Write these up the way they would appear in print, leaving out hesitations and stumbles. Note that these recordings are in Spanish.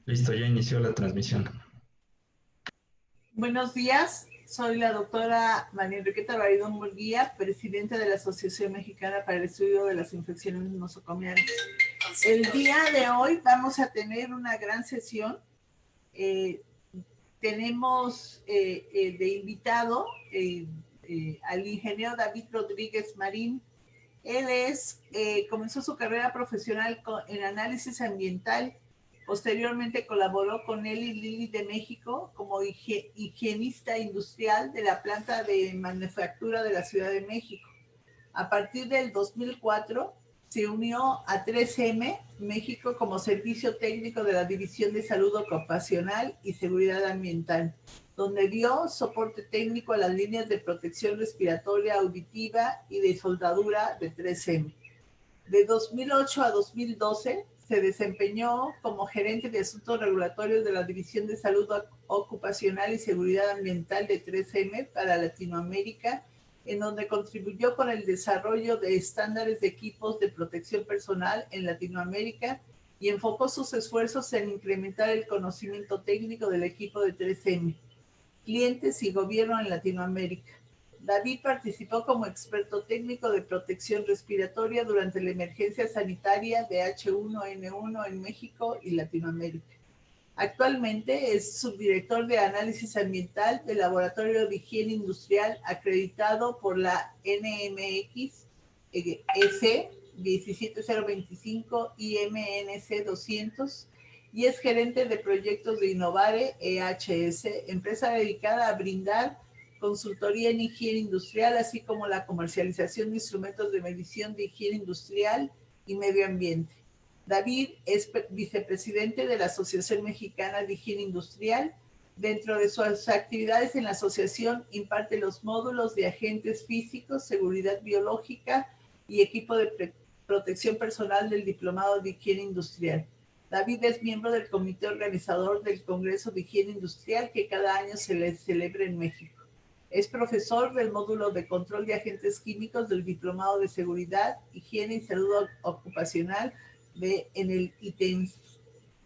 Listo, ya inició la transmisión. Buenos días, soy la doctora María Enriqueta Baridón Murguía, presidenta de la Asociación Mexicana para el Estudio de las Infecciones Nosocomiales. El día de hoy vamos a tener una gran sesión. Eh, Tenemos de invitado al ingeniero David Rodríguez Marín. Comenzó su carrera profesional en análisis ambiental. Posteriormente colaboró con Eli Lilly de México como higienista industrial de la planta de manufactura de la Ciudad de México. A partir del 2004 se unió a 3M México como servicio técnico de la División de Salud Ocupacional y Seguridad Ambiental, donde dio soporte técnico a las líneas de protección respiratoria, auditiva y de soldadura de 3M. De 2008 a 2012 se desempeñó como gerente de asuntos regulatorios de la División de Salud Ocupacional y Seguridad Ambiental de 3M para Latinoamérica, en donde contribuyó con el desarrollo de estándares de equipos de protección personal en Latinoamérica y enfocó sus esfuerzos en incrementar el conocimiento técnico del equipo de 3M, clientes y gobierno en Latinoamérica. David participó como experto técnico de protección respiratoria durante la emergencia sanitaria de H1N1 en México y Latinoamérica. Actualmente es subdirector de análisis ambiental del Laboratorio de Higiene Industrial acreditado por la NMX EC 17025 IMNC 200 y es gerente de proyectos de Innovare EHS, empresa dedicada a brindar consultoría en higiene industrial, así como la comercialización de instrumentos de medición de higiene industrial y medio ambiente. David es vicepresidente de la Asociación Mexicana de Higiene Industrial. Dentro de sus actividades en la asociación imparte los módulos de agentes físicos, seguridad biológica y equipo de protección personal del Diplomado de Higiene Industrial. David es miembro del comité organizador del Congreso de Higiene Industrial que cada año se celebra en México. Es profesor del módulo de control de agentes químicos del Diplomado de Seguridad, Higiene y Salud Ocupacional en el ITEMS.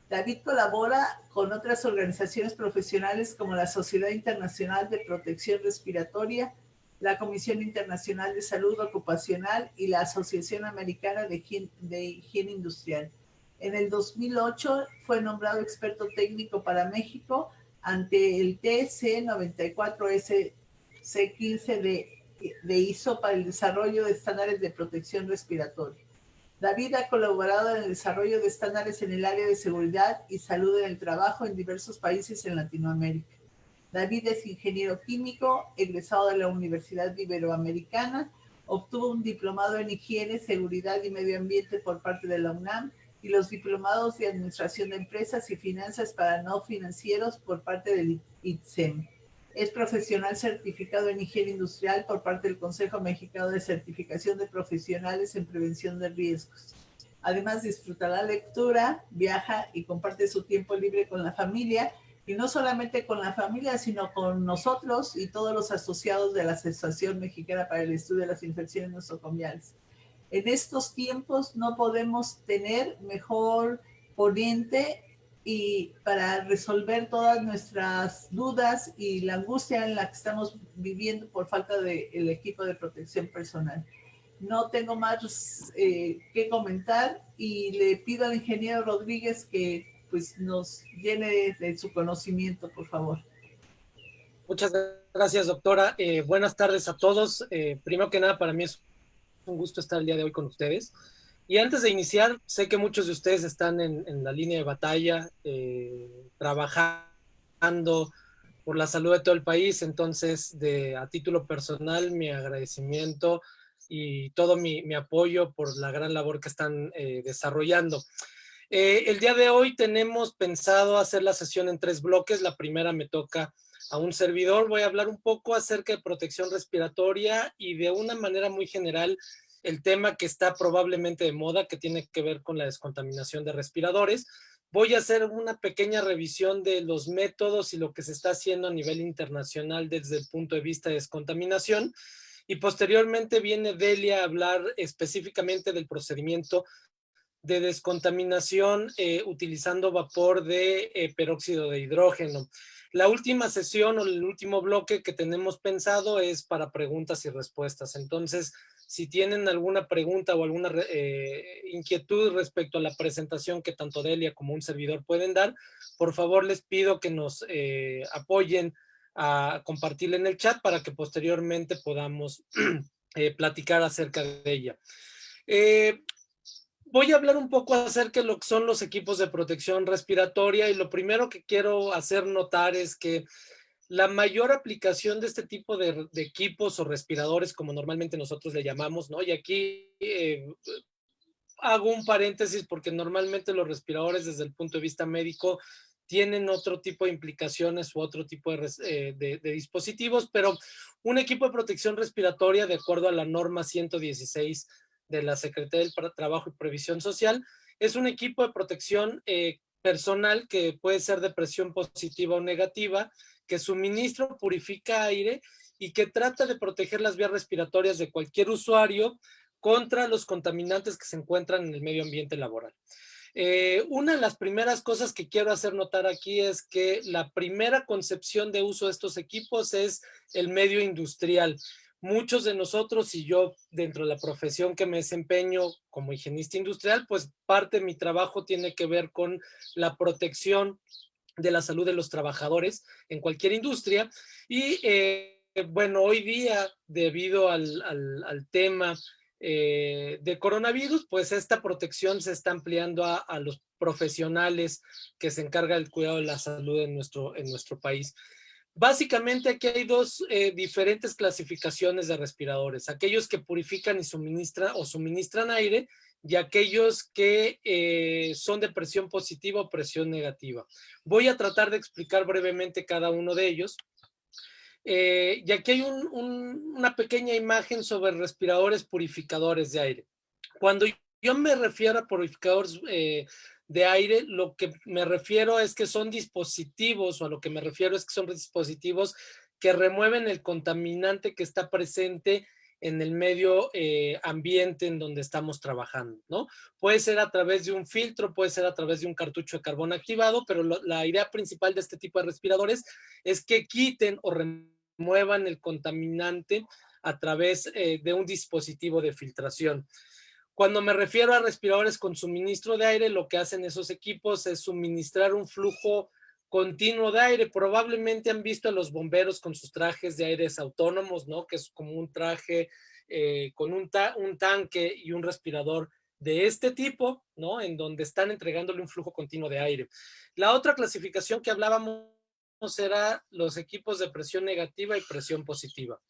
David colabora con otras organizaciones profesionales como la Sociedad Internacional de Protección Respiratoria, la Comisión Internacional de Salud Ocupacional y la Asociación Americana de Higiene Industrial. En el 2008 fue nombrado experto técnico para México ante el TC 94S C15 de ISO para el desarrollo de estándares de protección respiratoria. David ha colaborado en el desarrollo de estándares en el área de seguridad y salud en el trabajo en diversos países en Latinoamérica. David es ingeniero químico, egresado de la Universidad Iberoamericana, obtuvo un diplomado en higiene, seguridad y medio ambiente por parte de la UNAM y los diplomados de administración de empresas y finanzas para no financieros por parte del ITSEM. Es profesional certificado en higiene industrial por parte del Consejo Mexicano de Certificación de Profesionales en Prevención de Riesgos. Además, disfruta la lectura, viaja y comparte su tiempo libre con la familia, y no solamente con la familia, sino con nosotros y todos los asociados de la Asociación Mexicana para el Estudio de las Infecciones Nosocomiales. En estos tiempos no podemos tener mejor ponente y para resolver todas nuestras dudas y la angustia en la que estamos viviendo por falta del equipo de protección personal. No tengo más que comentar y le pido al ingeniero Rodríguez que pues, nos llene de su conocimiento, por favor. Muchas gracias, doctora. Buenas tardes a todos. Primero que nada, para mí es un gusto estar el día de hoy con ustedes. Y antes de iniciar, sé que muchos de ustedes están en la línea de batalla, trabajando por la salud de todo el país. Entonces, a título personal, mi agradecimiento y todo mi apoyo por la gran labor que están desarrollando. El día de hoy tenemos pensado hacer la sesión en 3 bloques. La primera me toca a un servidor. Voy a hablar un poco acerca de protección respiratoria y de una manera muy general el tema que está probablemente de moda, que tiene que ver con la descontaminación de respiradores. Voy a hacer una pequeña revisión de los métodos y lo que se está haciendo a nivel internacional desde el punto de vista de descontaminación. Y posteriormente viene Delia a hablar específicamente del procedimiento de descontaminación utilizando vapor de peróxido de hidrógeno. La última sesión o el último bloque que tenemos pensado es para preguntas y respuestas. Entonces, si tienen alguna pregunta o alguna inquietud respecto a la presentación que tanto Delia como un servidor pueden dar, por favor les pido que nos apoyen a compartirla en el chat para que posteriormente podamos platicar acerca de ella. Voy a hablar un poco acerca de lo que son los equipos de protección respiratoria y lo primero que quiero hacer notar es que la mayor aplicación de este tipo de equipos o respiradores, como normalmente nosotros le llamamos, ¿no? Y aquí hago un paréntesis porque normalmente los respiradores desde el punto de vista médico tienen otro tipo de implicaciones u otro tipo de dispositivos, pero un equipo de protección respiratoria, de acuerdo a la norma 116 de la Secretaría del Trabajo y Previsión Social, es un equipo de protección personal que puede ser de presión positiva o negativa, que suministra o purifica aire y que trata de proteger las vías respiratorias de cualquier usuario contra los contaminantes que se encuentran en el medio ambiente laboral. Una de las primeras cosas que quiero hacer notar aquí es que la primera concepción de uso de estos equipos es el medio industrial. Muchos de nosotros y yo dentro de la profesión que me desempeño como higienista industrial, pues parte de mi trabajo tiene que ver con la protección de la salud de los trabajadores en cualquier industria y bueno, hoy día debido al tema de coronavirus, pues esta protección se está ampliando a los profesionales que se encargan del cuidado de la salud en nuestro país. Básicamente aquí hay dos diferentes clasificaciones de respiradores, aquellos que purifican y suministran aire y aquellos que son de presión positiva o presión negativa. Voy a tratar de explicar brevemente cada uno de ellos. Y aquí hay una pequeña imagen sobre respiradores purificadores de aire. Cuando yo me refiero a purificadores de aire, lo que me refiero es que son dispositivos, o a lo que me refiero es que son dispositivos que remueven el contaminante que está presente en el medio ambiente en donde estamos trabajando, ¿no? Puede ser a través de un filtro, puede ser a través de un cartucho de carbón activado, pero la idea principal de este tipo de respiradores es que quiten o remuevan el contaminante a través de un dispositivo de filtración. Cuando me refiero a respiradores con suministro de aire, lo que hacen esos equipos es suministrar un flujo continuo de aire. Probablemente han visto a los bomberos con sus trajes de aires autónomos, ¿no? Que es como un traje con un tanque y un respirador de este tipo, ¿no? En donde están entregándole un flujo continuo de aire. La otra clasificación que hablábamos era los equipos de presión negativa y presión positiva.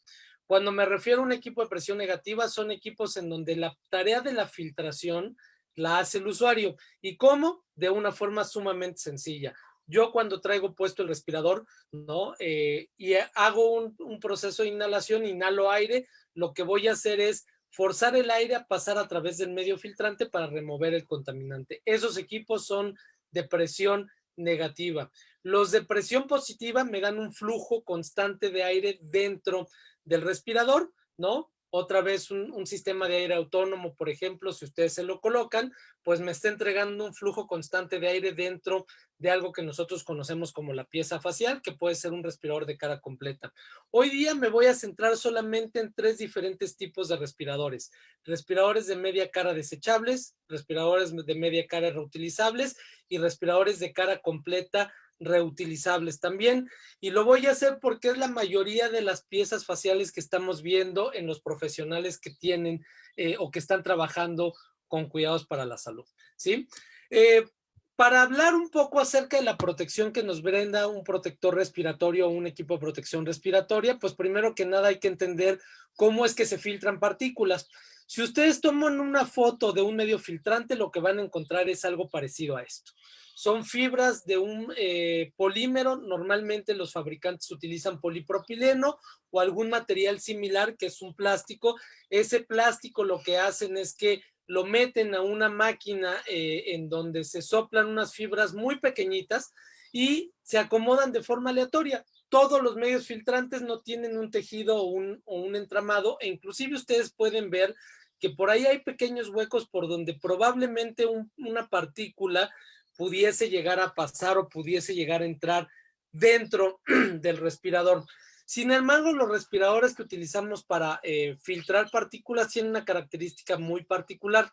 Cuando me refiero a un equipo de presión negativa, son equipos en donde la tarea de la filtración la hace el usuario. ¿Y cómo? De una forma sumamente sencilla. Yo cuando traigo puesto el respirador, ¿no? Y hago un proceso de inhalación, inhalo aire, lo que voy a hacer es forzar el aire a pasar a través del medio filtrante para remover el contaminante. Esos equipos son de presión negativa. Los de presión positiva me dan un flujo constante de aire dentro del respirador, ¿no? Otra vez un sistema de aire autónomo, por ejemplo, si ustedes se lo colocan, pues me está entregando un flujo constante de aire dentro de algo que nosotros conocemos como la pieza facial, que puede ser un respirador de cara completa. Hoy día me voy a centrar solamente en tres diferentes tipos de respiradores. Respiradores de media cara desechables, respiradores de media cara reutilizables y respiradores de cara completa reutilizables también, y lo voy a hacer porque es la mayoría de las piezas faciales que estamos viendo en los profesionales que tienen o que están trabajando con cuidados para la salud, ¿sí? Para hablar un poco acerca de la protección que nos brinda un protector respiratorio o un equipo de protección respiratoria, pues primero que nada hay que entender cómo es que se filtran partículas. Si ustedes toman una foto de un medio filtrante, lo que van a encontrar es algo parecido a esto. Son fibras de un polímero, normalmente los fabricantes utilizan polipropileno o algún material similar que es un plástico. Ese plástico lo que hacen es que lo meten a una máquina en donde se soplan unas fibras muy pequeñitas y se acomodan de forma aleatoria. Todos los medios filtrantes no tienen un tejido o un entramado, e inclusive ustedes pueden ver que por ahí hay pequeños huecos por donde probablemente una partícula pudiese llegar a pasar o pudiese llegar a entrar dentro del respirador. Sin embargo, los respiradores que utilizamos para filtrar partículas tienen una característica muy particular.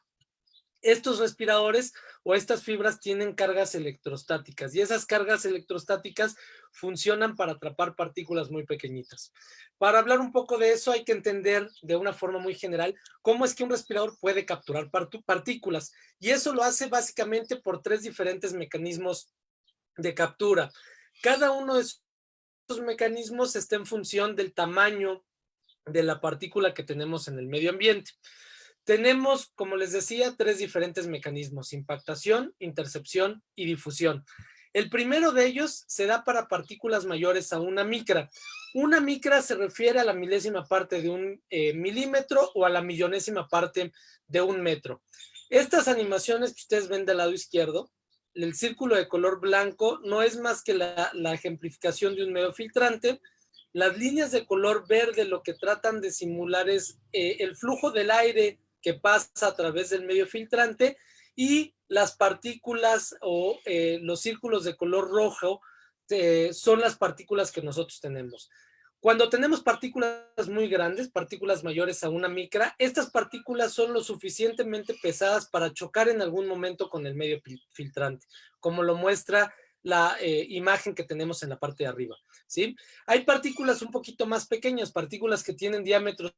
Estos respiradores o estas fibras tienen cargas electrostáticas y esas cargas electrostáticas funcionan para atrapar partículas muy pequeñitas. Para hablar un poco de eso hay que entender de una forma muy general cómo es que un respirador puede capturar partículas y eso lo hace básicamente por 3 diferentes mecanismos de captura. Cada uno de estos mecanismos está en función del tamaño de la partícula que tenemos en el medio ambiente. Tenemos, como les decía, 3 diferentes mecanismos: impactación, intercepción y difusión. El primero de ellos se da para partículas mayores a una micra. Una micra se refiere a la milésima parte de un milímetro o a la millonésima parte de un metro. Estas animaciones que ustedes ven del lado izquierdo, el círculo de color blanco no es más que la ejemplificación de un medio filtrante. Las líneas de color verde lo que tratan de simular es el flujo del aire que pasa a través del medio filtrante, y las partículas o los círculos de color rojo son las partículas que nosotros tenemos. Cuando tenemos partículas muy grandes, partículas mayores a una micra, estas partículas son lo suficientemente pesadas para chocar en algún momento con el medio filtrante, como lo muestra la imagen que tenemos en la parte de arriba, ¿sí? Hay partículas un poquito más pequeñas, partículas que tienen diámetros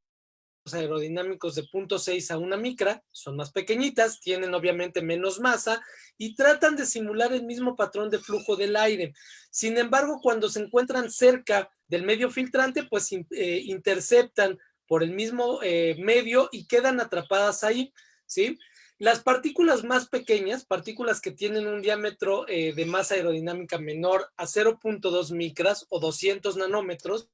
aerodinámicos de 0.6 a 1 micra, son más pequeñitas, tienen obviamente menos masa y tratan de simular el mismo patrón de flujo del aire. Sin embargo, cuando se encuentran cerca del medio filtrante, pues interceptan por el mismo medio y quedan atrapadas ahí, ¿sí? Las partículas más pequeñas, partículas que tienen un diámetro de masa aerodinámica menor a 0.2 micras o 200 nanómetros,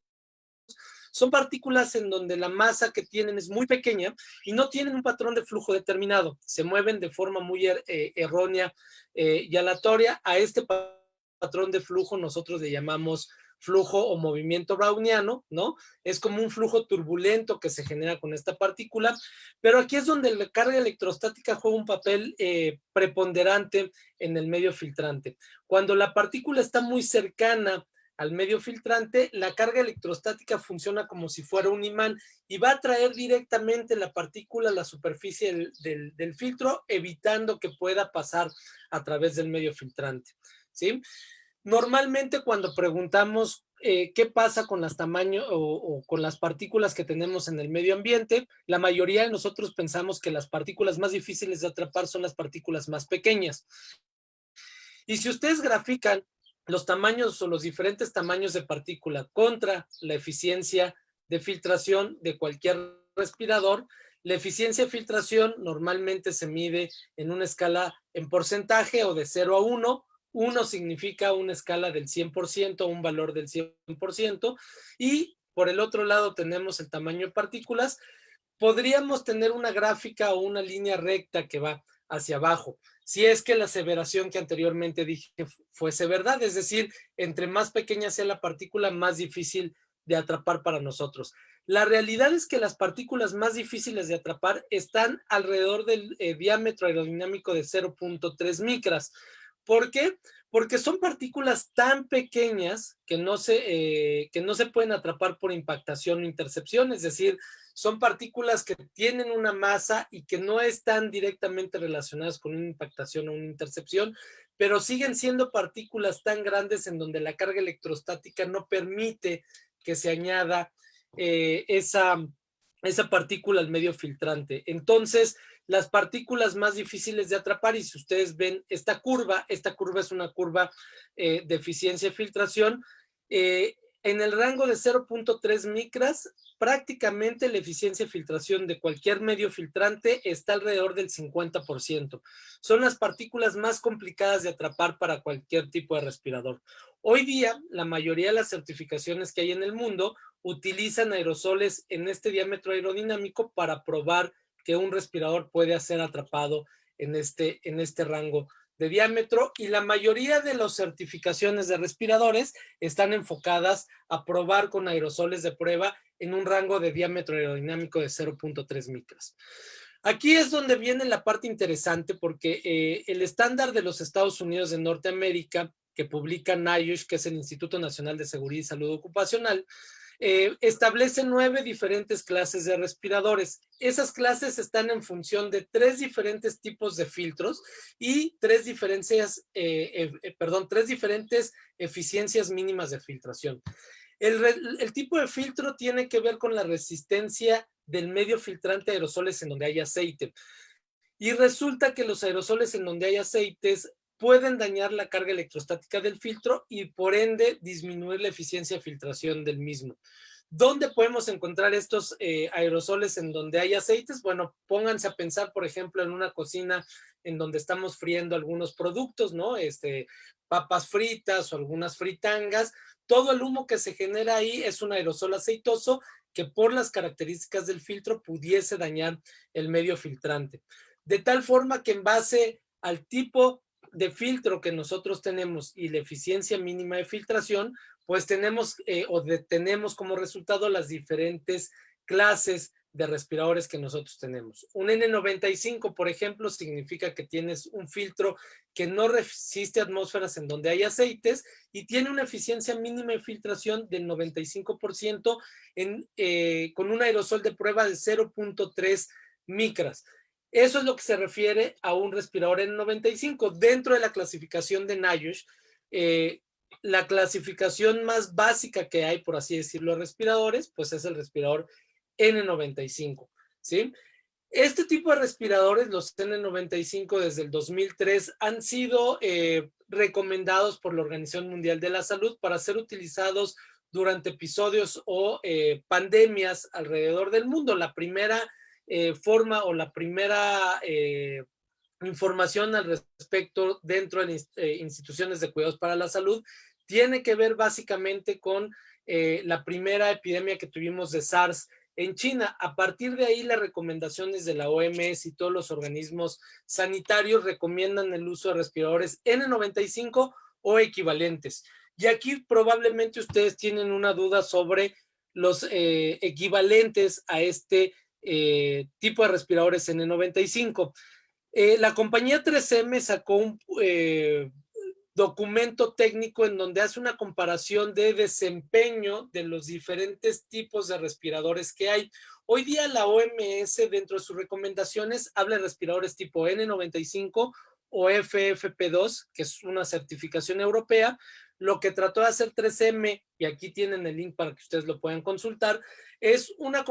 son partículas en donde la masa que tienen es muy pequeña y no tienen un patrón de flujo determinado. Se mueven de forma muy errónea y aleatoria. A este patrón de flujo nosotros le llamamos flujo o movimiento browniano, ¿no? Es como un flujo turbulento que se genera con esta partícula, pero aquí es donde la carga electrostática juega un papel preponderante en el medio filtrante. Cuando la partícula está muy cercana al medio filtrante, la carga electrostática funciona como si fuera un imán y va a atraer directamente la partícula a la superficie del filtro, evitando que pueda pasar a través del medio filtrante, ¿sí? Normalmente cuando preguntamos qué pasa con los tamaños o con las partículas que tenemos en el medio ambiente, la mayoría de nosotros pensamos que las partículas más difíciles de atrapar son las partículas más pequeñas. Y si ustedes grafican los tamaños o los diferentes tamaños de partícula contra la eficiencia de filtración de cualquier respirador, la eficiencia de filtración normalmente se mide en una escala en porcentaje o de 0 a 1. 1 significa una escala del 100%, un valor del 100%, y por el otro lado tenemos el tamaño de partículas. Podríamos tener una gráfica o una línea recta que va hacia abajo, si es que la aseveración que anteriormente dije fuese verdad, es decir, entre más pequeña sea la partícula, más difícil de atrapar para nosotros. La realidad es que las partículas más difíciles de atrapar están alrededor del diámetro aerodinámico de 0.3 micras. ¿Por qué? Porque son partículas tan pequeñas que no se pueden atrapar por impactación o intercepción, es decir, son partículas que tienen una masa y que no están directamente relacionadas con una impactación o una intercepción, pero siguen siendo partículas tan grandes en donde la carga electrostática no permite que se añada esa partícula al medio filtrante. Entonces, las partículas más difíciles de atrapar, y si ustedes ven esta curva es una curva de eficiencia de filtración, en el rango de 0.3 micras, prácticamente la eficiencia de filtración de cualquier medio filtrante está alrededor del 50%. Son las partículas más complicadas de atrapar para cualquier tipo de respirador. Hoy día, la mayoría de las certificaciones que hay en el mundo utilizan aerosoles en este diámetro aerodinámico para probar que un respirador puede ser atrapado en este rango de diámetro, y la mayoría de las certificaciones de respiradores están enfocadas a probar con aerosoles de prueba en un rango de diámetro aerodinámico de 0.3 micras. Aquí es donde viene la parte interesante, porque el estándar de los Estados Unidos de Norteamérica, que publica NIOSH, que es el Instituto Nacional de Seguridad y Salud Ocupacional, establece 9 diferentes clases de respiradores. Esas clases están en función de 3 diferentes tipos de filtros y 3 diferentes eficiencias mínimas de filtración. El tipo de filtro tiene que ver con la resistencia del medio filtrante de aerosoles en donde hay aceite. Y resulta que los aerosoles en donde hay aceites pueden dañar la carga electrostática del filtro y por ende disminuir la eficiencia de filtración del mismo. ¿Dónde podemos encontrar estos aerosoles en donde hay aceites? Bueno, pónganse a pensar, por ejemplo, en una cocina en donde estamos friendo algunos productos, ¿no? Papas fritas o algunas fritangas. Todo el humo que se genera ahí es un aerosol aceitoso que por las características del filtro pudiese dañar el medio filtrante. De tal forma que en base al tipo de filtro que nosotros tenemos y la eficiencia mínima de filtración, pues tenemos como resultado las diferentes clases de respiradores que nosotros tenemos. Un N95, por ejemplo, significa que tienes un filtro que no resiste atmósferas en donde hay aceites y tiene una eficiencia mínima de filtración del 95% con un aerosol de prueba de 0.3 micras. Eso es lo que se refiere a un respirador N95. Dentro de la clasificación de NIOSH, la clasificación más básica que hay, por así decirlo, de respiradores, pues es el respirador N95, ¿sí? Este tipo de respiradores, los N95 desde el 2003, han sido recomendados por la Organización Mundial de la Salud para ser utilizados durante episodios o pandemias alrededor del mundo. La primera forma o la primera información al respecto dentro de instituciones de cuidados para la salud tiene que ver básicamente con la primera epidemia que tuvimos de SARS en China. A partir de ahí, las recomendaciones de la OMS y todos los organismos sanitarios recomiendan el uso de respiradores N95 o equivalentes. Y aquí probablemente ustedes tienen una duda sobre los equivalentes a este tipo de respiradores N95. La compañía 3M sacó un documento técnico en donde hace una comparación de desempeño de los diferentes tipos de respiradores que hay. Hoy día la OMS, dentro de sus recomendaciones, habla de respiradores tipo N95 o FFP2, que es una certificación europea. Lo que trató de hacer 3M, y aquí tienen el link para que ustedes lo puedan consultar, es una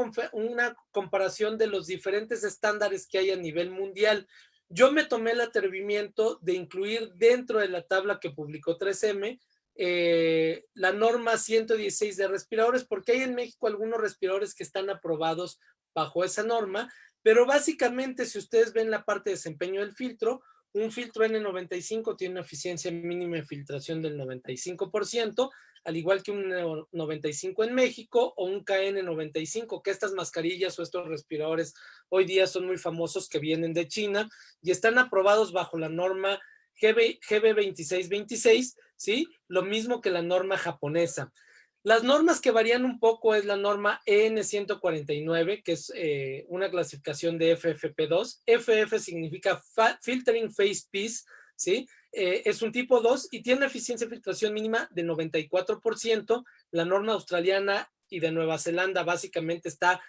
comparación de los diferentes estándares que hay a nivel mundial. Yo me tomé el atrevimiento de incluir dentro de la tabla que publicó 3M la norma 116 de respiradores, porque hay en México algunos respiradores que están aprobados bajo esa norma, pero básicamente si ustedes ven la parte de desempeño del filtro, un filtro N95 tiene una eficiencia mínima de filtración del 95%, al igual que un N95 en México o un KN95, que estas mascarillas o estos respiradores hoy día son muy famosos, que vienen de China y están aprobados bajo la norma GB2626, ¿sí? Lo mismo que la norma japonesa. Las normas que varían un poco es la norma EN149, que es una clasificación de FFP2. FF significa Filtering Phase Piece, ¿sí? Es un tipo 2 y tiene una eficiencia de filtración mínima de 94%. La norma australiana y de Nueva Zelanda básicamente está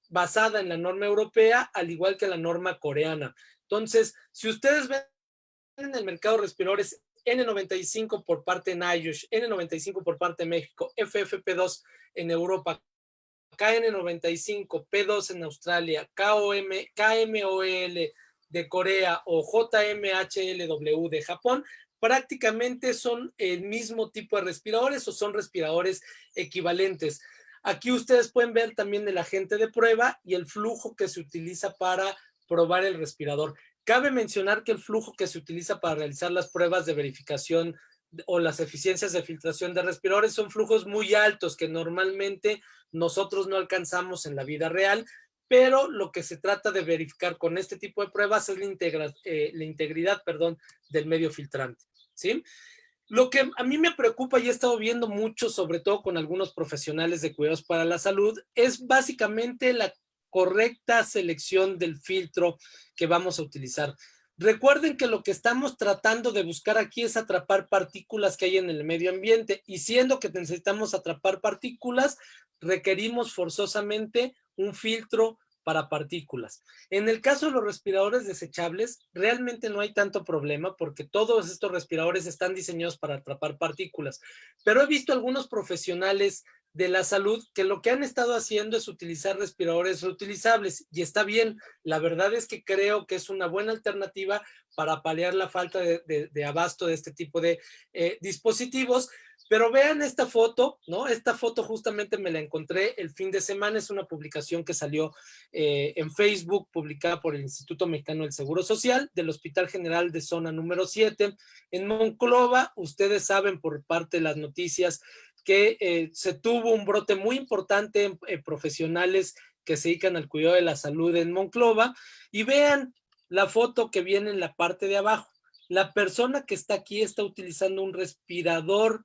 basada en la norma europea, al igual que la norma coreana. Entonces, si ustedes ven en el mercado de respiradores N95 por parte de NIOSH, N95 por parte de México, FFP2 en Europa, KN95, P2 en Australia, KMOL de Corea o JMHLW de Japón, prácticamente son el mismo tipo de respiradores o son respiradores equivalentes. Aquí ustedes pueden ver también el agente de prueba y el flujo que se utiliza para probar el respirador. Cabe mencionar que el flujo que se utiliza para realizar las pruebas de verificación o las eficiencias de filtración de respiradores son flujos muy altos que normalmente nosotros no alcanzamos en la vida real, pero lo que se trata de verificar con este tipo de pruebas es la integridad, del medio filtrante, ¿sí? Lo que a mí me preocupa y he estado viendo mucho, sobre todo con algunos profesionales de cuidados para la salud, es básicamente la correcta selección del filtro que vamos a utilizar. Recuerden que lo que estamos tratando de buscar aquí es atrapar partículas que hay en el medio ambiente, y siendo que necesitamos atrapar partículas, requerimos forzosamente un filtro para partículas. En el caso de los respiradores desechables, realmente no hay tanto problema porque todos estos respiradores están diseñados para atrapar partículas, pero he visto algunos profesionales de la salud que lo que han estado haciendo es utilizar respiradores reutilizables, y está bien. La verdad es que creo que es una buena alternativa para paliar la falta de abasto de este tipo de dispositivos. Pero vean esta foto, ¿no? Esta foto justamente me la encontré el fin de semana, es una publicación que salió en Facebook, publicada por el Instituto Mexicano del Seguro Social, del Hospital General de Zona número 7, en Monclova. Ustedes saben por parte de las noticias que se tuvo un brote muy importante en profesionales que se dedican al cuidado de la salud en Monclova, y vean la foto que viene en la parte de abajo. La persona que está aquí está utilizando un respirador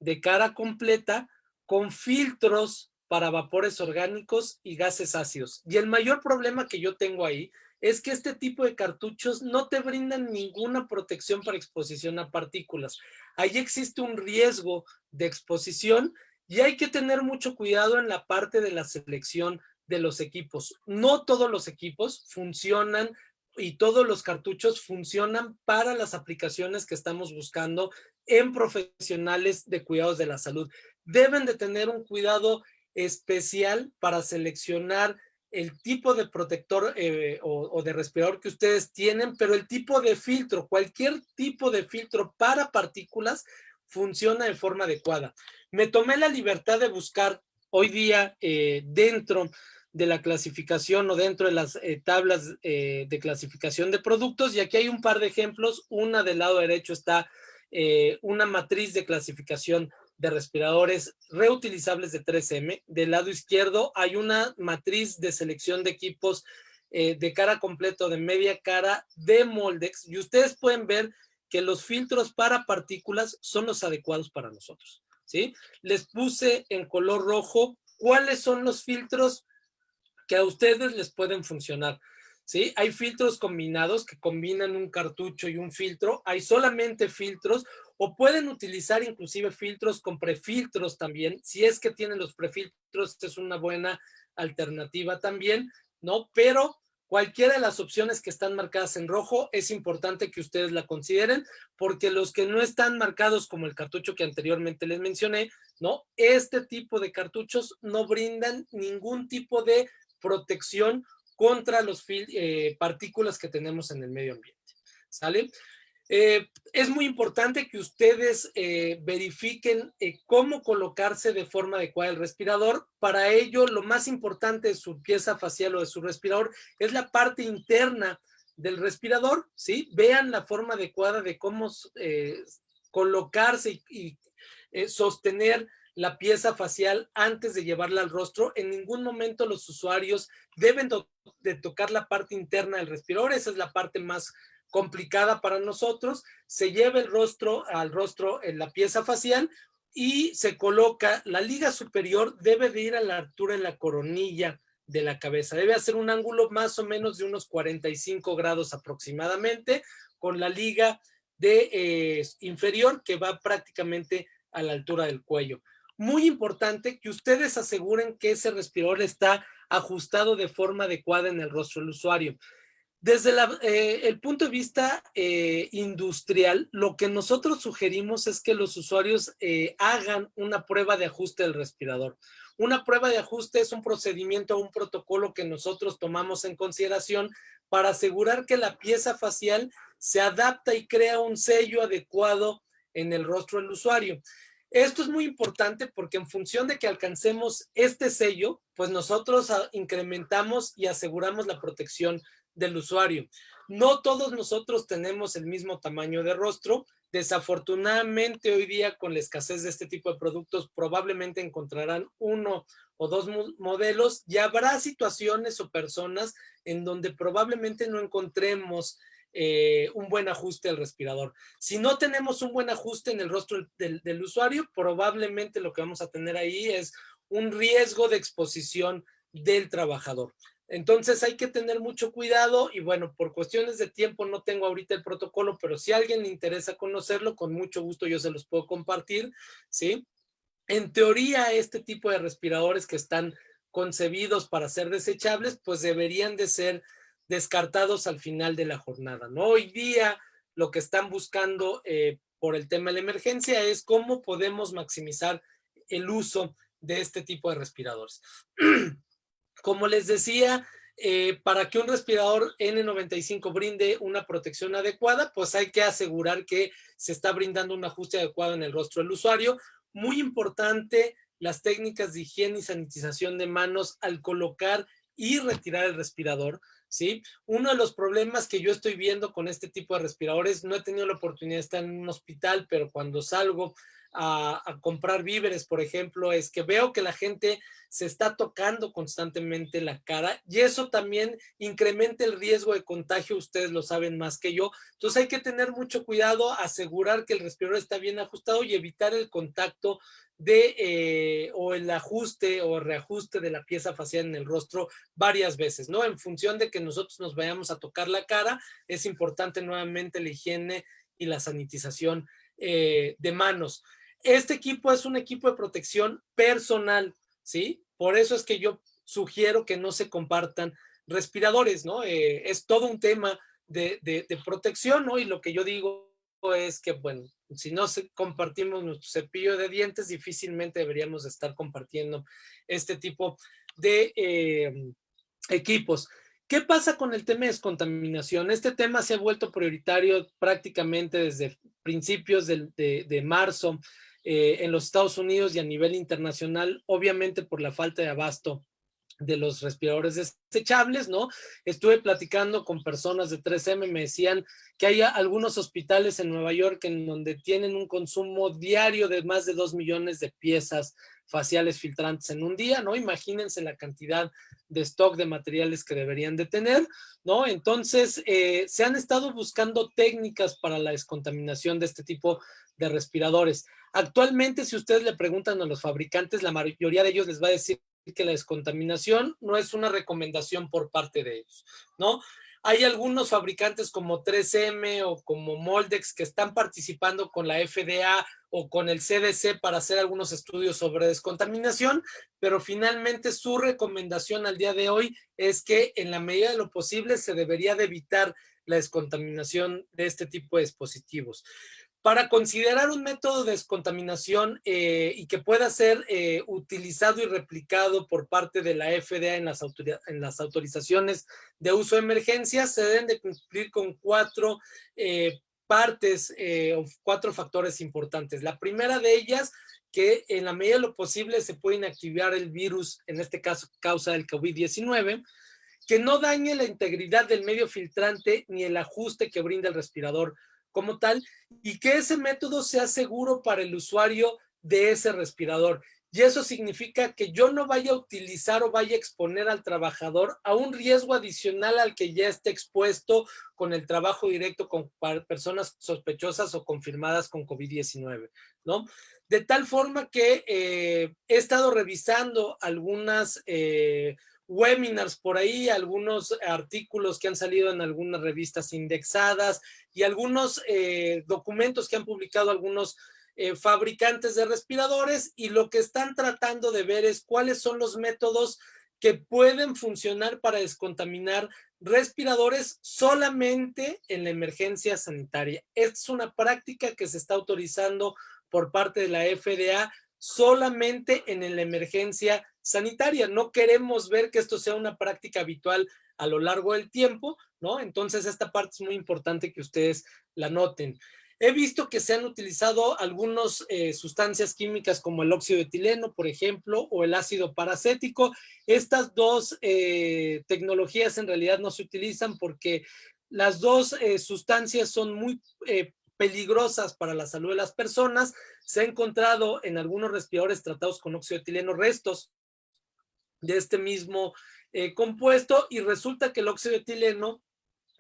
de cara completa con filtros para vapores orgánicos y gases ácidos. Y el mayor problema que yo tengo ahí es que este tipo de cartuchos no te brindan ninguna protección para exposición a partículas. Ahí existe un riesgo de exposición y hay que tener mucho cuidado en la parte de la selección de los equipos. No todos los equipos funcionan y todos los cartuchos funcionan para las aplicaciones que estamos buscando en profesionales de cuidados de la salud. Deben de tener un cuidado especial para seleccionar el tipo de protector o de respirador que ustedes tienen, pero el tipo de filtro, cualquier tipo de filtro para partículas funciona de forma adecuada. Me tomé la libertad de buscar hoy día dentro de la clasificación o dentro de las tablas de clasificación de productos, y aquí hay un par de ejemplos. Una del lado derecho está una matriz de clasificación de respiradores reutilizables de 3M. Del lado izquierdo hay una matriz de selección de equipos de cara completa o de media cara de Moldex, y ustedes pueden ver que los filtros para partículas son los adecuados para nosotros, ¿sí? Les puse en color rojo cuáles son los filtros que a ustedes les pueden funcionar, ¿sí? Hay filtros combinados que combinan un cartucho y un filtro, hay solamente filtros, o pueden utilizar inclusive filtros con prefiltros también. Si es que tienen los prefiltros, es una buena alternativa también, ¿no? Pero cualquiera de las opciones que están marcadas en rojo es importante que ustedes la consideren, porque los que no están marcados, como el cartucho que anteriormente les mencioné, ¿no? Este tipo de cartuchos no brindan ningún tipo de protección contra las partículas que tenemos en el medio ambiente, ¿sale? Es muy importante que ustedes verifiquen cómo colocarse de forma adecuada el respirador. Para ello, lo más importante de su pieza facial o de su respirador es la parte interna del respirador, ¿sí? Vean la forma adecuada de cómo colocarse y sostener la pieza facial antes de llevarla al rostro. En ningún momento los usuarios deben de tocar la parte interna del respirador. Esa es la parte más complicada para nosotros. Se lleva el rostro al rostro en la pieza facial y se coloca. La liga superior debe de ir a la altura en la coronilla de la cabeza. Debe hacer un ángulo más o menos de unos 45 grados aproximadamente, con la liga de inferior que va prácticamente a la altura del cuello. Muy importante que ustedes aseguren que ese respirador está ajustado de forma adecuada en el rostro del usuario. Desde el punto de vista industrial, lo que nosotros sugerimos es que los usuarios hagan una prueba de ajuste del respirador. Una prueba de ajuste es un procedimiento o un protocolo que nosotros tomamos en consideración para asegurar que la pieza facial se adapta y crea un sello adecuado en el rostro del usuario. Esto es muy importante porque en función de que alcancemos este sello, pues nosotros incrementamos y aseguramos la protección del usuario. No todos nosotros tenemos el mismo tamaño de rostro, Desafortunadamente hoy día con la escasez de este tipo de productos probablemente encontrarán uno o dos modelos y habrá situaciones o personas en donde probablemente no encontremos un buen ajuste al respirador. Si no tenemos un buen ajuste en el rostro del usuario, probablemente lo que vamos a tener ahí es un riesgo de exposición del trabajador. Entonces hay que tener mucho cuidado y bueno, por cuestiones de tiempo no tengo ahorita el protocolo, pero si a alguien le interesa conocerlo, con mucho gusto yo se los puedo compartir, ¿sí? En teoría, este tipo de respiradores que están concebidos para ser desechables, pues deberían de ser descartados al final de la jornada, ¿no? Hoy día lo que están buscando por el tema de la emergencia es cómo podemos maximizar el uso de este tipo de respiradores. Como les decía, para que un respirador N95 brinde una protección adecuada, pues hay que asegurar que se está brindando un ajuste adecuado en el rostro del usuario. Muy importante, las técnicas de higiene y sanitización de manos al colocar y retirar el respirador, ¿sí? Uno de los problemas que yo estoy viendo con este tipo de respiradores, no he tenido la oportunidad de estar en un hospital, pero cuando salgo a comprar víveres, por ejemplo, es que veo que la gente se está tocando constantemente la cara y eso también incrementa el riesgo de contagio, ustedes lo saben más que yo. Entonces hay que tener mucho cuidado, asegurar que el respirador está bien ajustado y evitar el contacto o el ajuste o reajuste de la pieza facial en el rostro varias veces, ¿no? En función de que nosotros nos vayamos a tocar la cara, es importante nuevamente la higiene y la sanitización de manos. Este equipo es un equipo de protección personal, ¿sí? Por eso es que yo sugiero que no se compartan respiradores, ¿no? Es todo un tema de protección, ¿no? Y lo que yo digo es que, bueno, si no compartimos nuestro cepillo de dientes, difícilmente deberíamos estar compartiendo este tipo de equipos. ¿Qué pasa con el tema de descontaminación? Este tema se ha vuelto prioritario prácticamente desde principios de marzo en los Estados Unidos y a nivel internacional, obviamente por la falta de abasto de los respiradores desechables, ¿no? Estuve platicando con personas de 3M, me decían que hay algunos hospitales en Nueva York en donde tienen un consumo diario de más de 2 millones de piezas faciales filtrantes en un día, ¿no? Imagínense la cantidad de stock de materiales que deberían de tener, ¿no? Entonces, se han estado buscando técnicas para la descontaminación de este tipo de respiradores. Actualmente, si ustedes le preguntan a los fabricantes, la mayoría de ellos les va a decir que la descontaminación no es una recomendación por parte de ellos, ¿no? Hay algunos fabricantes como 3M o como Moldex que están participando con la FDA o con el CDC para hacer algunos estudios sobre descontaminación, pero finalmente su recomendación al día de hoy es que en la medida de lo posible se debería de evitar la descontaminación de este tipo de dispositivos. Para considerar un método de descontaminación y que pueda ser utilizado y replicado por parte de la FDA en las autorizaciones de uso de emergencia, se deben de cumplir con cuatro partes o cuatro factores importantes. La primera de ellas, que en la medida de lo posible se puede inactivar el virus, en este caso causa del COVID-19, que no dañe la integridad del medio filtrante ni el ajuste que brinda el respirador como tal, y que ese método sea seguro para el usuario de ese respirador. Y eso significa que yo no vaya a utilizar o vaya a exponer al trabajador a un riesgo adicional al que ya esté expuesto con el trabajo directo con personas sospechosas o confirmadas con COVID-19, ¿no? De tal forma que he estado revisando algunas webinars por ahí, algunos artículos que han salido en algunas revistas indexadas y algunos documentos que han publicado algunos fabricantes de respiradores, y lo que están tratando de ver es cuáles son los métodos que pueden funcionar para descontaminar respiradores solamente en la emergencia sanitaria. Es una práctica que se está autorizando por parte de la FDA solamente en la emergencia sanitaria. No queremos ver que esto sea una práctica habitual a lo largo del tiempo, ¿no? Entonces esta parte es muy importante que ustedes la noten. He visto que se han utilizado algunas sustancias químicas como el óxido de etileno, por ejemplo, o el ácido paracético. Estas dos tecnologías en realidad no se utilizan porque las dos sustancias son muy peligrosas para la salud de las personas. Se ha encontrado en algunos respiradores tratados con óxido de etileno restos de este mismo compuesto, y resulta que el óxido de etileno,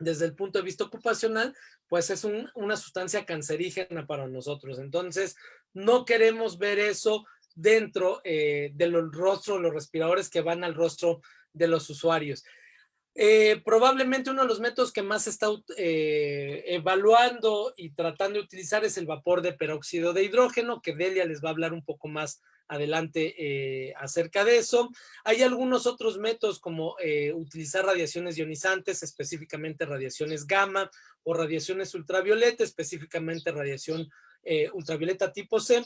desde el punto de vista ocupacional, pues es una sustancia cancerígena para nosotros. Entonces, no queremos ver eso dentro del rostro de los respiradores que van al rostro de los usuarios. Probablemente uno de los métodos que más se está evaluando y tratando de utilizar es el vapor de peróxido de hidrógeno, que Delia les va a hablar un poco más adelante acerca de eso. Hay algunos otros métodos como utilizar radiaciones ionizantes, específicamente radiaciones gamma, o radiaciones ultravioleta, específicamente radiación ultravioleta tipo C,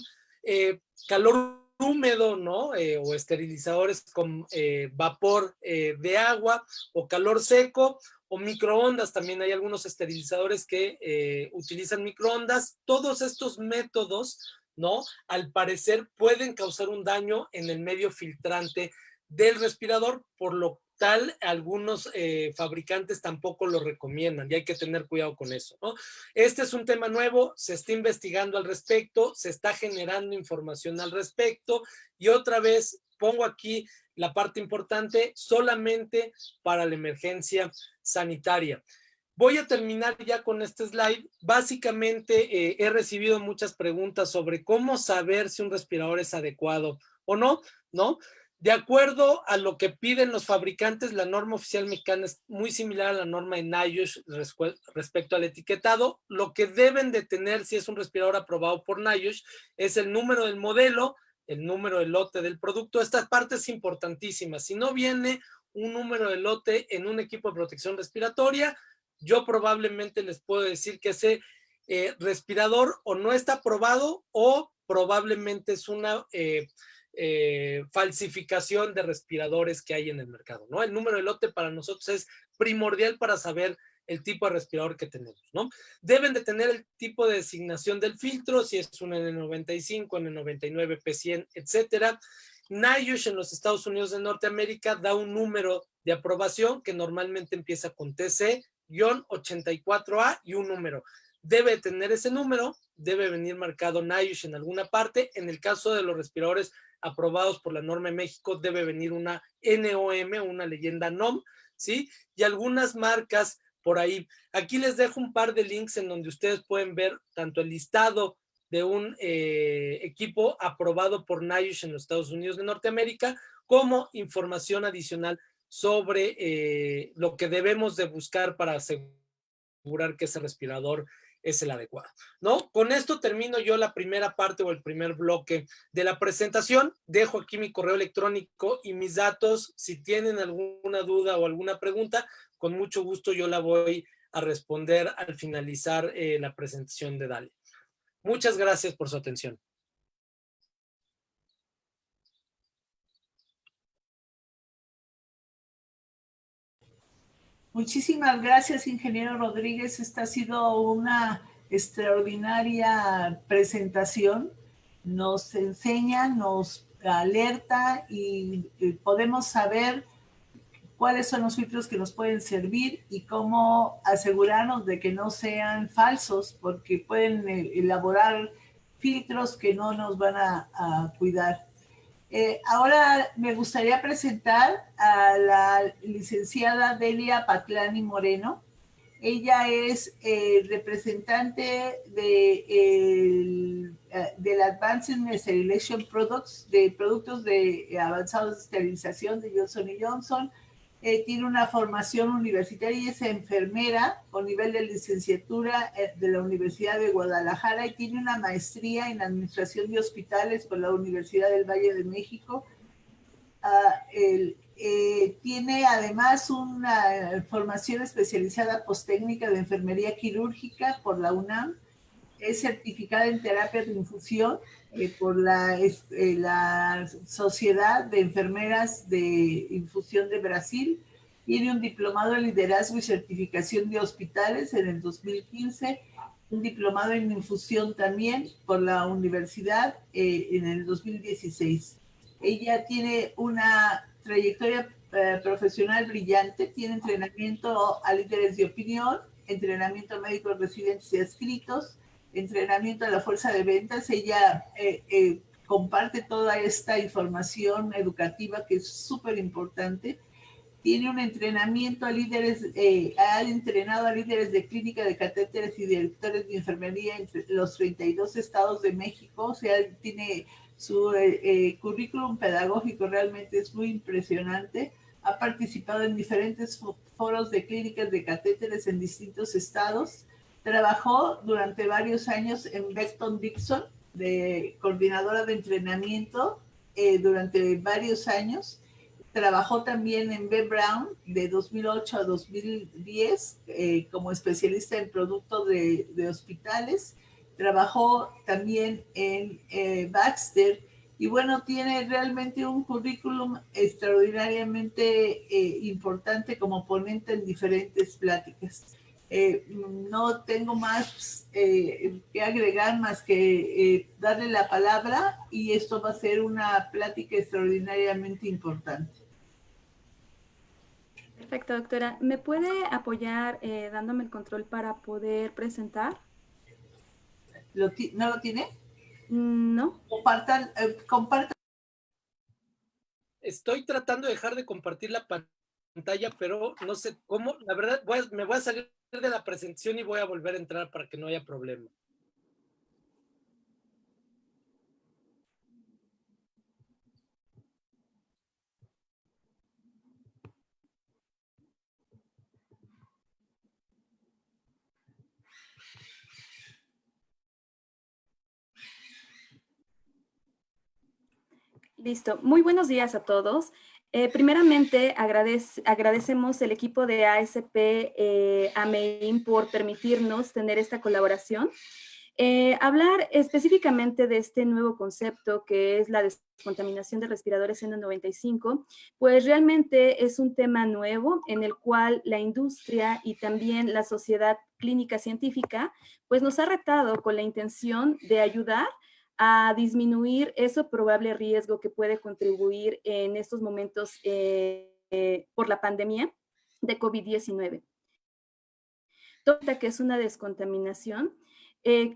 calor húmedo, ¿no? O esterilizadores con vapor de agua, o calor seco, o microondas. También hay algunos esterilizadores que utilizan microondas. Todos estos métodos, ¿no?, al parecer pueden causar un daño en el medio filtrante del respirador, por lo tal algunos fabricantes tampoco lo recomiendan, y hay que tener cuidado con eso, ¿no? Este es un tema nuevo, se está investigando al respecto, se está generando información al respecto, y otra vez pongo aquí la parte importante: solamente para la emergencia sanitaria. Voy a terminar ya con este slide. Básicamente he recibido muchas preguntas sobre cómo saber si un respirador es adecuado o no, ¿no? De acuerdo a lo que piden los fabricantes, la norma oficial mexicana es muy similar a la norma de NIOSH respecto al etiquetado. Lo que deben de tener, si es un respirador aprobado por NIOSH, es el número del modelo, el número del lote del producto. Esta parte es importantísima. Si no viene un número de lote en un equipo de protección respiratoria, yo probablemente les puedo decir que ese respirador o no está aprobado, o probablemente es una falsificación de respiradores que hay en el mercado, ¿no? El número de lote para nosotros es primordial para saber el tipo de respirador que tenemos, ¿no? Deben de tener el tipo de designación del filtro, si es un N95, N99, P100, etcétera. NIOSH en los Estados Unidos de Norteamérica da un número de aprobación que normalmente empieza con TC-84A y un número. Debe tener ese número, debe venir marcado NIOSH en alguna parte. En el caso de los respiradores aprobados por la norma de México, debe venir una NOM, una leyenda NOM, ¿sí? Y algunas marcas por ahí. Aquí les dejo un par de links en donde ustedes pueden ver tanto el listado de un equipo aprobado por NIOSH en los Estados Unidos de Norteamérica, como información adicional sobre lo que debemos de buscar para asegurar que ese respirador es el adecuado, ¿no? Con esto termino yo la primera parte o el primer bloque de la presentación. Dejo aquí mi correo electrónico y mis datos. Si tienen alguna duda o alguna pregunta, con mucho gusto yo la voy a responder al finalizar la presentación de Dalia. Muchas gracias por su atención. Muchísimas gracias, ingeniero Rodríguez. Esta ha sido una extraordinaria presentación. Nos enseña, nos alerta y podemos saber cuáles son los filtros que nos pueden servir y cómo asegurarnos de que no sean falsos, porque pueden elaborar filtros que no nos van a cuidar. Ahora me gustaría presentar a la licenciada Delia Patlani Moreno. Ella es representante del Advanced Sterilization Products, de productos de avanzados de esterilización de Johnson & Johnson. Tiene una formación universitaria y es enfermera con nivel de licenciatura de la Universidad de Guadalajara, y tiene una maestría en administración de hospitales por la Universidad del Valle de México. Tiene además una formación especializada posttécnica de enfermería quirúrgica por la UNAM. Es certificada en terapia de infusión por la Sociedad de Enfermeras de Infusión de Brasil. Tiene un diplomado en liderazgo y certificación de hospitales en el 2015, un diplomado en infusión también por la universidad en el 2016. Ella tiene una trayectoria profesional brillante, tiene entrenamiento a líderes de opinión, entrenamiento a médicos residentes y adscritos, entrenamiento de la fuerza de ventas. Ella comparte toda esta información educativa que es súper importante. Tiene un entrenamiento a líderes, ha entrenado a líderes de clínica de catéteres y directores de enfermería en los 32 estados de México. O sea, tiene su currículum pedagógico, realmente es muy impresionante. Ha participado en diferentes foros de clínicas de catéteres en distintos estados. Trabajó durante varios años en Becton Dickinson, de coordinadora de entrenamiento durante varios años. Trabajó también en B. Brown de 2008 a 2010 como especialista en productos de hospitales. Trabajó también en Baxter y bueno, tiene realmente un currículum extraordinariamente importante como ponente en diferentes pláticas. No tengo más que agregar más que darle la palabra y esto va a ser una plática extraordinariamente importante. Perfecto, doctora. ¿Me puede apoyar dándome el control para poder presentar? ¿No lo tiene? No. Compartan. Estoy tratando de dejar de compartir la pantalla, pero no sé cómo. La verdad, me voy a salir de la presentación y voy a volver a entrar para que no haya problema. Listo. Muy buenos días a todos. Primeramente, agradecemos el equipo de ASP AMEIN por permitirnos tener esta colaboración. Hablar específicamente de este nuevo concepto que es la descontaminación de respiradores N95, pues realmente es un tema nuevo en el cual la industria y también la sociedad clínica científica pues nos ha retado con la intención de ayudar a disminuir ese probable riesgo que puede contribuir en estos momentos por la pandemia de COVID-19. Que es una descontaminación.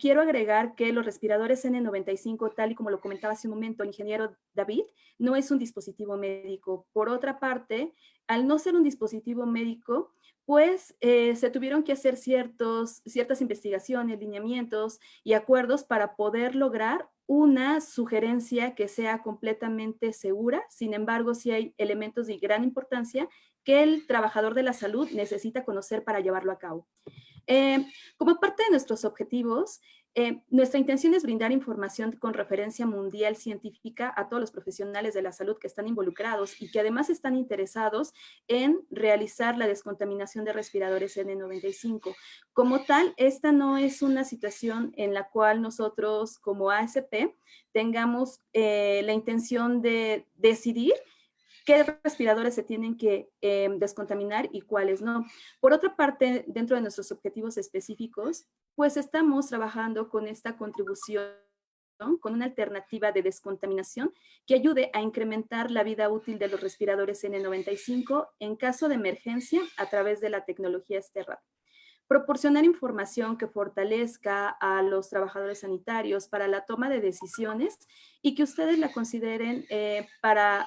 Quiero agregar que los respiradores N95, tal y como lo comentaba hace un momento el ingeniero David, no es un dispositivo médico. Por otra parte, al no ser un dispositivo médico, pues se tuvieron que hacer ciertas investigaciones, lineamientos y acuerdos para poder lograr una sugerencia que sea completamente segura. Sin embargo, sí hay elementos de gran importancia que el trabajador de la salud necesita conocer para llevarlo a cabo. Como parte de nuestros objetivos, nuestra intención es brindar información con referencia mundial científica a todos los profesionales de la salud que están involucrados y que además están interesados en realizar la descontaminación de respiradores N95. Como tal, esta no es una situación en la cual nosotros como ASP tengamos la intención de decidir qué respiradores se tienen que descontaminar y cuáles no. Por otra parte, dentro de nuestros objetivos específicos, pues estamos trabajando con esta contribución, con una alternativa de descontaminación que ayude a incrementar la vida útil de los respiradores N95 en caso de emergencia a través de la tecnología STERRAD. Proporcionar información que fortalezca a los trabajadores sanitarios para la toma de decisiones y que ustedes la consideren para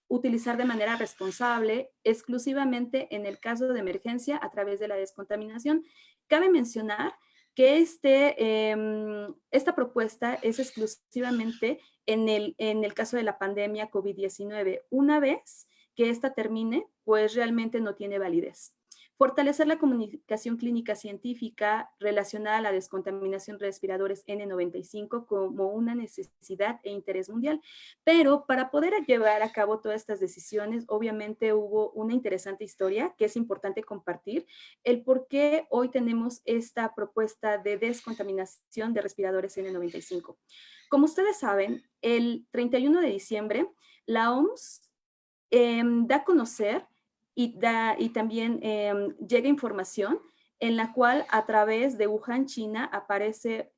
utilizar de manera responsable, exclusivamente en el caso de emergencia a través de la descontaminación. Cabe mencionar que esta propuesta es exclusivamente en el caso de la pandemia COVID-19. Una vez que esta termine, pues realmente no tiene validez. Fortalecer la comunicación clínica científica relacionada a la descontaminación de respiradores N95 como una necesidad e interés mundial. Pero para poder llevar a cabo todas estas decisiones, obviamente hubo una interesante historia que es importante compartir, el por qué hoy tenemos esta propuesta de descontaminación de respiradores N95. Como ustedes saben, el 31 de diciembre, la OMS da a conocer y también llega información en la cual a través de Wuhan, China, aparece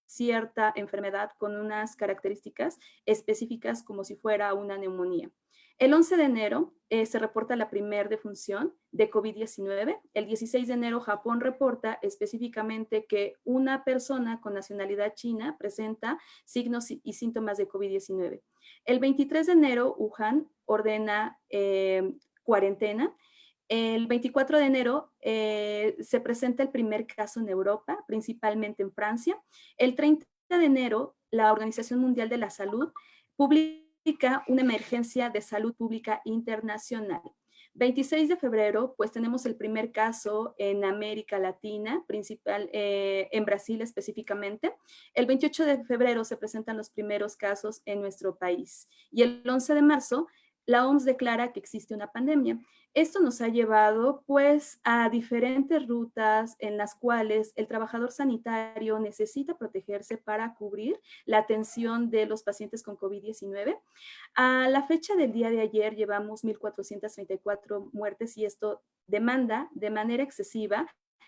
cierta enfermedad con unas características específicas como si fuera una neumonía. El 11 de enero se reporta la primera defunción de COVID-19. El 16 de enero Japón reporta específicamente que una persona con nacionalidad china presenta signos y síntomas de COVID-19. El 23 de enero Wuhan ordena cuarentena. El 24 de enero se presenta el primer caso en Europa, principalmente en Francia. El 30 de enero la Organización Mundial de la Salud publica una emergencia de salud pública internacional. 26 de febrero, pues tenemos el primer caso en América Latina, en Brasil específicamente. El 28 de febrero se presentan los primeros casos en nuestro país. Y el 11 de marzo, la OMS declara que existe una pandemia. Esto nos ha llevado pues a diferentes rutas en las cuales el trabajador sanitario necesita protegerse para cubrir la atención de los pacientes con COVID-19. A la fecha del día de ayer llevamos 1,434 muertes y esto demanda de manera excesiva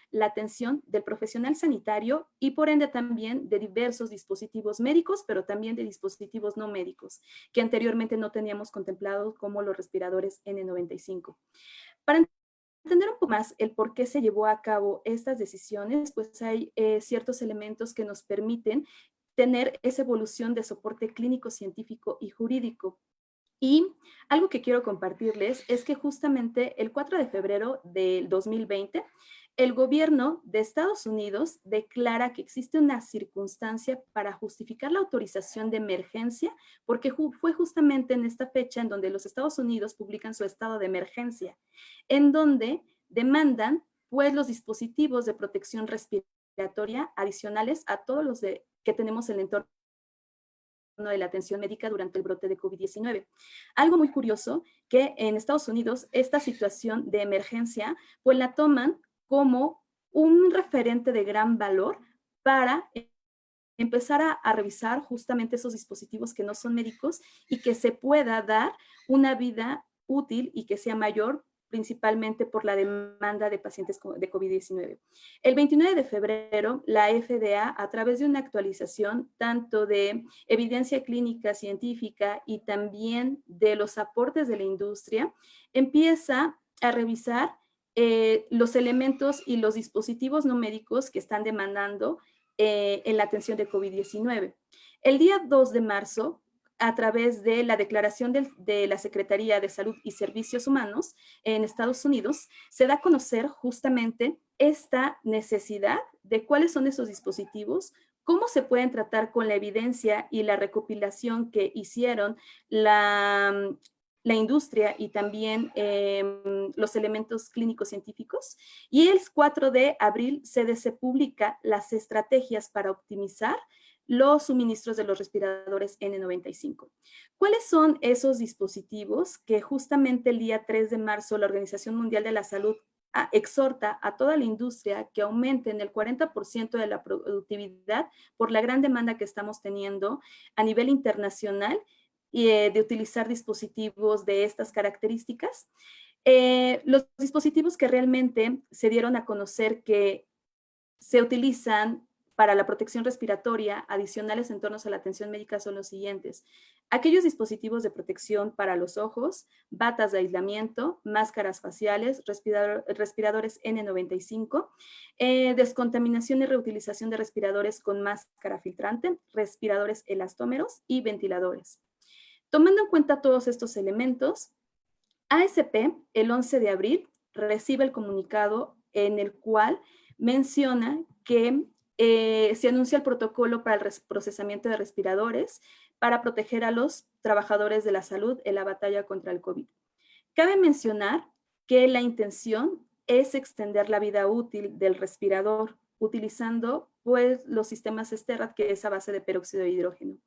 la atención del profesional sanitario y por ende también de diversos dispositivos médicos, pero también de dispositivos no médicos, que anteriormente no teníamos contemplados como los respiradores N95. Para entender un poco más el por qué se llevó a cabo estas decisiones, pues hay ciertos elementos que nos permiten tener esa evolución de soporte clínico, científico y jurídico. Y algo que quiero compartirles es que justamente el 4 de febrero del 2020, el gobierno de Estados Unidos declara que existe una circunstancia para justificar la autorización de emergencia, porque fue justamente en esta fecha en donde los Estados Unidos publican su estado de emergencia, en donde demandan pues los dispositivos de protección respiratoria adicionales a todos los que tenemos en el entorno de la atención médica durante el brote de COVID-19. Algo muy curioso, que en Estados Unidos esta situación de emergencia pues la toman como un referente de gran valor para empezar a revisar justamente esos dispositivos que no son médicos y que se pueda dar una vida útil y que sea mayor, principalmente por la demanda de pacientes de COVID-19. El 29 de febrero, la FDA, a través de una actualización tanto de evidencia clínica científica y también de los aportes de la industria, empieza a revisar los elementos y los dispositivos no médicos que están demandando en la atención de COVID-19. El día 2 de marzo, a través de la declaración de la Secretaría de Salud y Servicios Humanos en Estados Unidos, se da a conocer justamente esta necesidad de cuáles son esos dispositivos, cómo se pueden tratar con la evidencia y la recopilación que hicieron la industria y también los elementos clínicos científicos. Y el 4 de abril se publica las estrategias para optimizar los suministros de los respiradores N95. ¿Cuáles son esos dispositivos que justamente el día 3 de marzo la Organización Mundial de la Salud exhorta a toda la industria que aumenten el 40% de la productividad por la gran demanda que estamos teniendo a nivel internacional y de utilizar dispositivos de estas características? Los dispositivos que realmente se dieron a conocer que se utilizan para la protección respiratoria adicionales en torno a la atención médica son los siguientes: aquellos dispositivos de protección para los ojos, batas de aislamiento, máscaras faciales, respiradores N95, descontaminación y reutilización de respiradores con máscara filtrante, respiradores elastómeros y ventiladores. Tomando en cuenta todos estos elementos, ASP el 11 de abril recibe el comunicado en el cual menciona que se anuncia el protocolo para el procesamiento de respiradores para proteger a los trabajadores de la salud en la batalla contra el COVID. Cabe mencionar que la intención es extender la vida útil del respirador utilizando pues, los sistemas STERRAD, que es a base de peróxido de hidrógeno.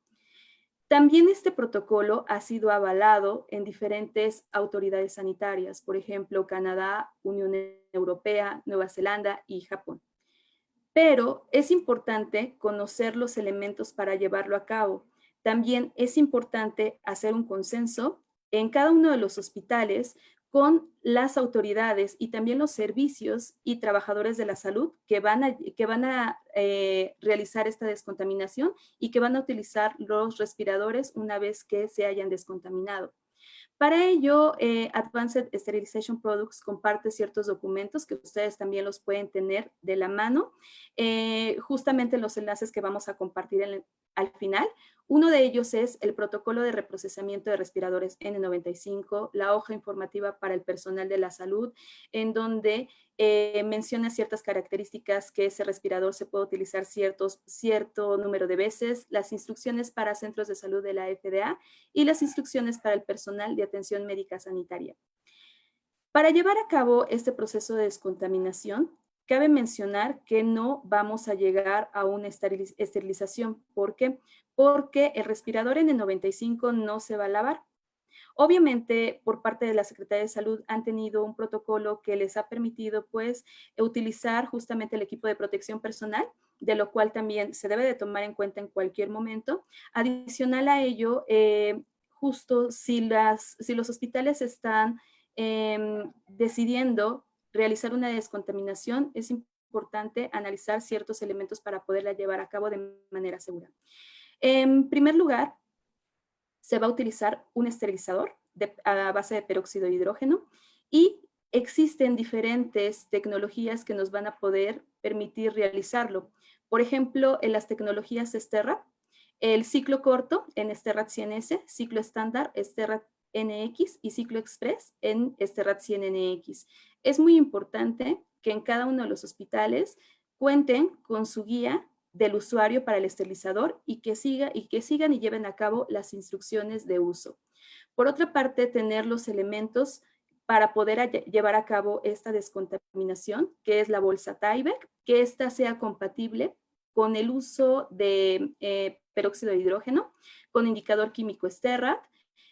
También este protocolo ha sido avalado en diferentes autoridades sanitarias, por ejemplo, Canadá, Unión Europea, Nueva Zelanda y Japón. Pero es importante conocer los elementos para llevarlo a cabo. También es importante hacer un consenso en cada uno de los hospitales con las autoridades y también los servicios y trabajadores de la salud que van a realizar esta descontaminación y que van a utilizar los respiradores una vez que se hayan descontaminado. Para ello, Advanced Sterilization Products comparte ciertos documentos que ustedes también los pueden tener de la mano, justamente los enlaces que vamos a compartir al final. Uno de ellos es el protocolo de reprocesamiento de respiradores N95, la hoja informativa para el personal de la salud, en donde menciona ciertas características que ese respirador se puede utilizar cierto número de veces, las instrucciones para centros de salud de la FDA y las instrucciones para el personal de atención médica sanitaria. Para llevar a cabo este proceso de descontaminación, cabe mencionar que no vamos a llegar a una esterilización. ¿Por qué? Porque el respirador N95 no se va a lavar. Obviamente, por parte de la Secretaría de Salud han tenido un protocolo que les ha permitido, pues, utilizar justamente el equipo de protección personal, de lo cual también se debe de tomar en cuenta en cualquier momento. Adicional a ello, justo si los hospitales están decidiendo realizar una descontaminación, es importante analizar ciertos elementos para poderla llevar a cabo de manera segura. En primer lugar, se va a utilizar un esterilizador a base de peróxido de hidrógeno y existen diferentes tecnologías que nos van a poder permitir realizarlo. Por ejemplo, en las tecnologías Sterrat, el ciclo corto en Sterrat 100S, ciclo estándar Sterrat NX y ciclo express en Sterrat 100NX. Es muy importante que en cada uno de los hospitales cuenten con su guía del usuario para el esterilizador y que sigan y lleven a cabo las instrucciones de uso. Por otra parte, tener los elementos para poder llevar a cabo esta descontaminación, que es la bolsa Tyvek, que ésta sea compatible con el uso de peróxido de hidrógeno, con indicador químico Sterrat,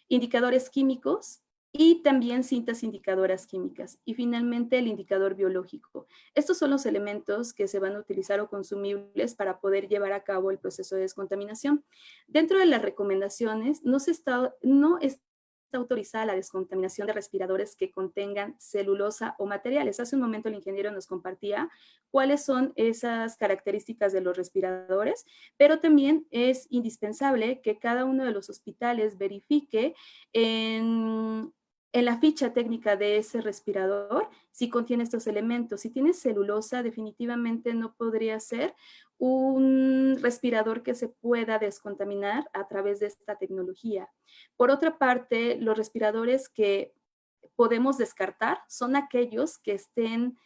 indicadores químicos y también cintas indicadoras químicas. Y finalmente el indicador biológico. Estos son los elementos que se van a utilizar o consumibles para poder llevar a cabo el proceso de descontaminación. Dentro de las recomendaciones no está autorizada la descontaminación de respiradores que contengan celulosa o materiales. Hace un momento el ingeniero nos compartía cuáles son esas características de los respiradores, pero también es indispensable que cada uno de los hospitales verifique en la ficha técnica de ese respirador si contiene estos elementos. Si tiene celulosa, definitivamente no podría ser un respirador que se pueda descontaminar a través de esta tecnología. Por otra parte, los respiradores que podemos descartar son aquellos que estén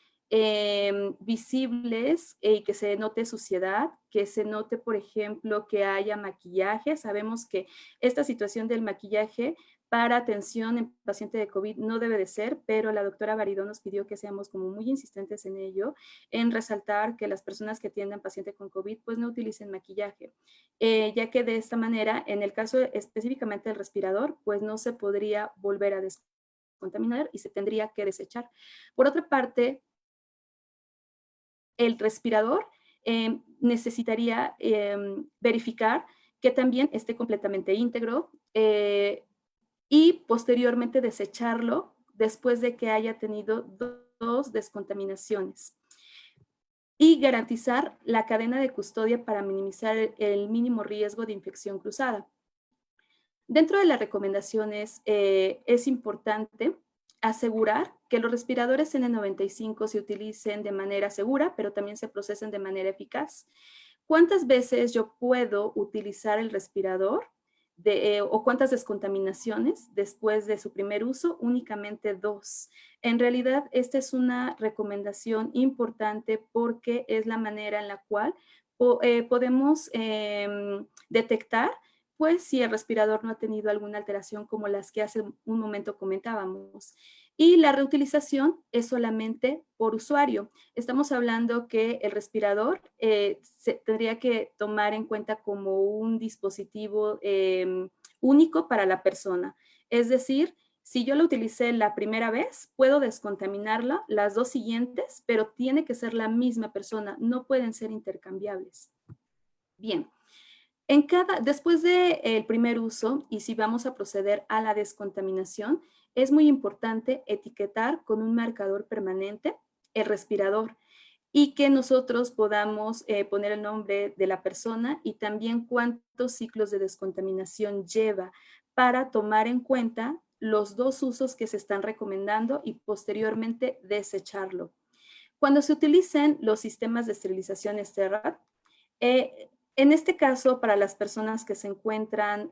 visibles y que se note suciedad, que se note, por ejemplo, que haya maquillaje. Sabemos que esta situación del maquillaje para atención en paciente de COVID no debe de ser, pero la doctora Baridón nos pidió que seamos como muy insistentes en ello, en resaltar que las personas que atiendan paciente con COVID pues no utilicen maquillaje, ya que de esta manera, en el caso específicamente del respirador, pues no se podría volver a descontaminar y se tendría que desechar. Por otra parte, el respirador necesitaría verificar que también esté completamente íntegro, y posteriormente desecharlo después de que haya tenido dos descontaminaciones. Y garantizar la cadena de custodia para minimizar el mínimo riesgo de infección cruzada. Dentro de las recomendaciones es importante asegurar que los respiradores N95 se utilicen de manera segura, pero también se procesen de manera eficaz. ¿Cuántas veces yo puedo utilizar el respirador? O cuántas descontaminaciones después de su primer uso, únicamente 2. En realidad, esta es una recomendación importante porque es la manera en la cual podemos detectar pues si el respirador no ha tenido alguna alteración como las que hace un momento comentábamos. Y la reutilización es solamente por usuario. Estamos hablando que el respirador se tendría que tomar en cuenta como un dispositivo único para la persona. Es decir, si yo lo utilicé la primera vez, puedo descontaminarla las 2 siguientes, pero tiene que ser la misma persona, no pueden ser intercambiables. Bien. Después del primer uso, y si vamos a proceder a la descontaminación, es muy importante etiquetar con un marcador permanente el respirador y que nosotros podamos poner el nombre de la persona y también cuántos ciclos de descontaminación lleva para tomar en cuenta los 2 usos que se están recomendando y posteriormente desecharlo. Cuando se utilicen los sistemas de esterilización STERRAD, en este caso, para las personas que se encuentran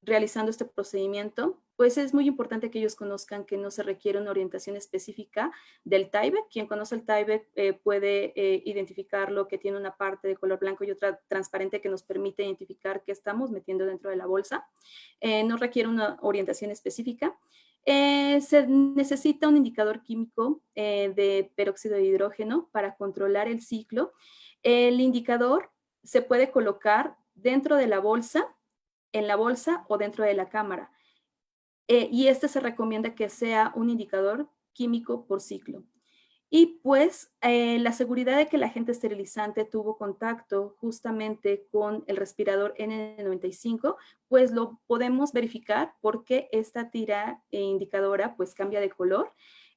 realizando este procedimiento, pues es muy importante que ellos conozcan que no se requiere una orientación específica del Tyvek. Quien conoce el Tyvek puede identificarlo, que tiene una parte de color blanco y otra transparente que nos permite identificar qué estamos metiendo dentro de la bolsa. No requiere una orientación específica. Se necesita un indicador químico de peróxido de hidrógeno para controlar el ciclo. El indicador se puede colocar dentro de la bolsa, en la bolsa o dentro de la cámara. Y este se recomienda que sea un indicador químico por ciclo. Y pues la seguridad de que el agente esterilizante tuvo contacto justamente con el respirador N95, pues lo podemos verificar porque esta tira indicadora pues cambia de color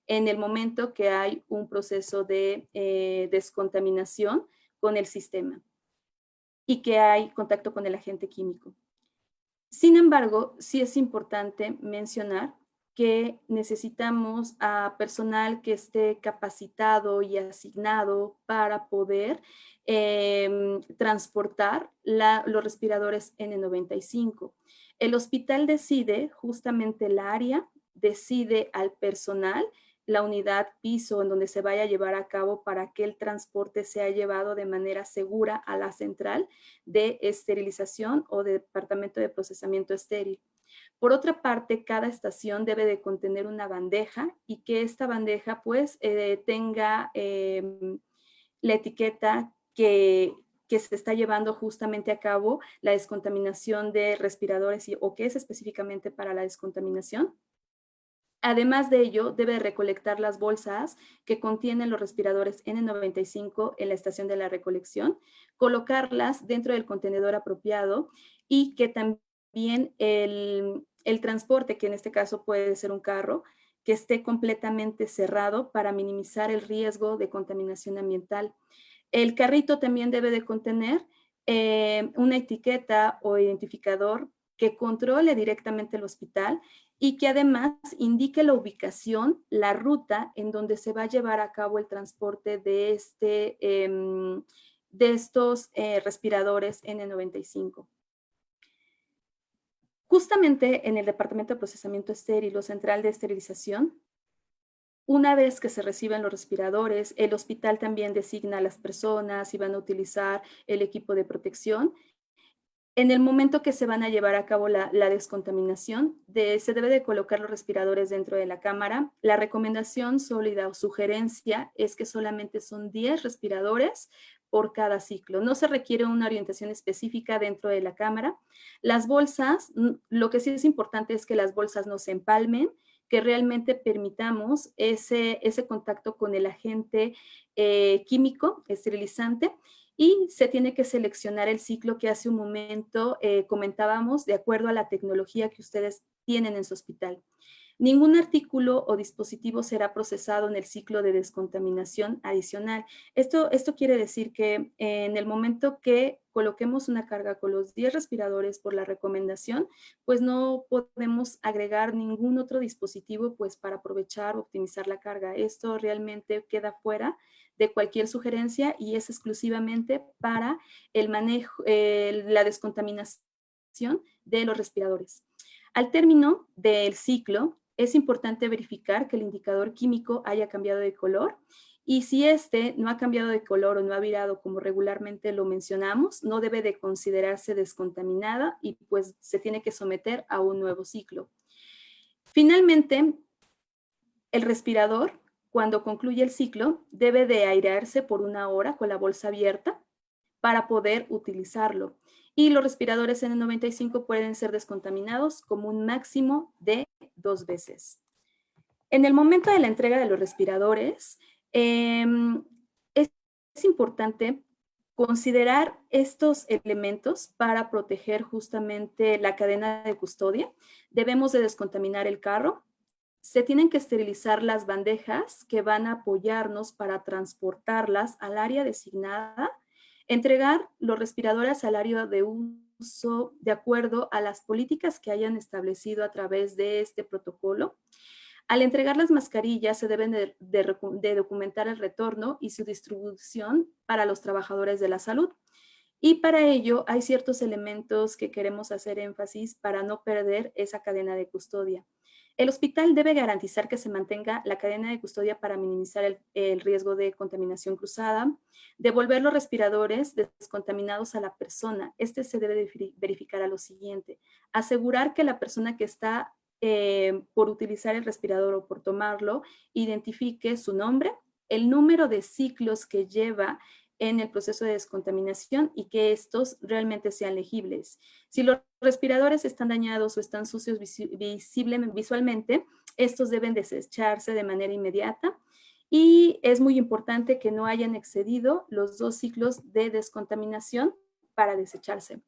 en el momento que hay un proceso de descontaminación con el sistema y que hay contacto con el agente químico. Sin embargo, sí es importante mencionar que necesitamos a personal que esté capacitado y asignado para poder transportar los respiradores N95. El hospital decide, justamente el área decide al personal, la unidad piso en donde se vaya a llevar a cabo para que el transporte sea llevado de manera segura a la central de esterilización o de departamento de procesamiento estéril. Por otra parte, cada estación debe de contener una bandeja y que esta bandeja pues tenga la etiqueta que se está llevando justamente a cabo la descontaminación de respiradores o que es específicamente para la descontaminación. Además de ello, debe recolectar las bolsas que contienen los respiradores N95 en la estación de la recolección, colocarlas dentro del contenedor apropiado y que también el transporte, que en este caso puede ser un carro, que esté completamente cerrado para minimizar el riesgo de contaminación ambiental. El carrito también debe de contener una etiqueta o identificador que controle directamente el hospital y que además indique la ubicación, la ruta en donde se va a llevar a cabo el transporte de, estos respiradores N95. Justamente en el Departamento de Procesamiento Estéril o Central de Esterilización, una vez que se reciben los respiradores, el hospital también designa a las personas y van a utilizar el equipo de protección. En el momento que se van a llevar a cabo la descontaminación, se debe de colocar los respiradores dentro de la cámara. La recomendación sólida o sugerencia es que solamente son 10 respiradores por cada ciclo. No se requiere una orientación específica dentro de la cámara. Las bolsas, lo que sí es importante es que las bolsas no se empalmen, que realmente permitamos ese contacto con el agente químico esterilizante. Y se tiene que seleccionar el ciclo que hace un momento comentábamos de acuerdo a la tecnología que ustedes tienen en su hospital. Ningún artículo o dispositivo será procesado en el ciclo de descontaminación adicional. Esto quiere decir que en el momento que coloquemos una carga con los 10 respiradores por la recomendación, pues no podemos agregar ningún otro dispositivo pues para aprovechar o optimizar la carga. Esto realmente queda fuera de cualquier sugerencia y es exclusivamente para el manejo, la descontaminación de los respiradores. Al término del ciclo, es importante verificar que el indicador químico haya cambiado de color y si este no ha cambiado de color o no ha virado como regularmente lo mencionamos, no debe de considerarse descontaminada y pues se tiene que someter a un nuevo ciclo. Finalmente, el respirador, cuando concluye el ciclo, debe de airearse por 1 hora con la bolsa abierta para poder utilizarlo. Y los respiradores N95 pueden ser descontaminados como un máximo de 2 veces. En el momento de la entrega de los respiradores, es importante considerar estos elementos para proteger justamente la cadena de custodia. Debemos de descontaminar el carro. Se tienen que esterilizar las bandejas que van a apoyarnos para transportarlas al área designada, entregar los respiradores al área de uso uso de acuerdo a las políticas que hayan establecido a través de este protocolo. Al entregar las mascarillas se deben de documentar el retorno y su distribución para los trabajadores de la salud. Y para ello hay ciertos elementos que queremos hacer énfasis para no perder esa cadena de custodia. El hospital debe garantizar que se mantenga la cadena de custodia para minimizar el riesgo de contaminación cruzada, devolver los respiradores descontaminados a la persona. Este se debe verificar a lo siguiente: asegurar que la persona que está por utilizar el respirador o por tomarlo identifique su nombre, el número de ciclos que lleva en el proceso de descontaminación y que estos realmente sean legibles. Si los respiradores están dañados o están sucios visualmente, estos deben desecharse de manera inmediata y es muy importante que no hayan excedido los 2 ciclos de descontaminación para desecharse.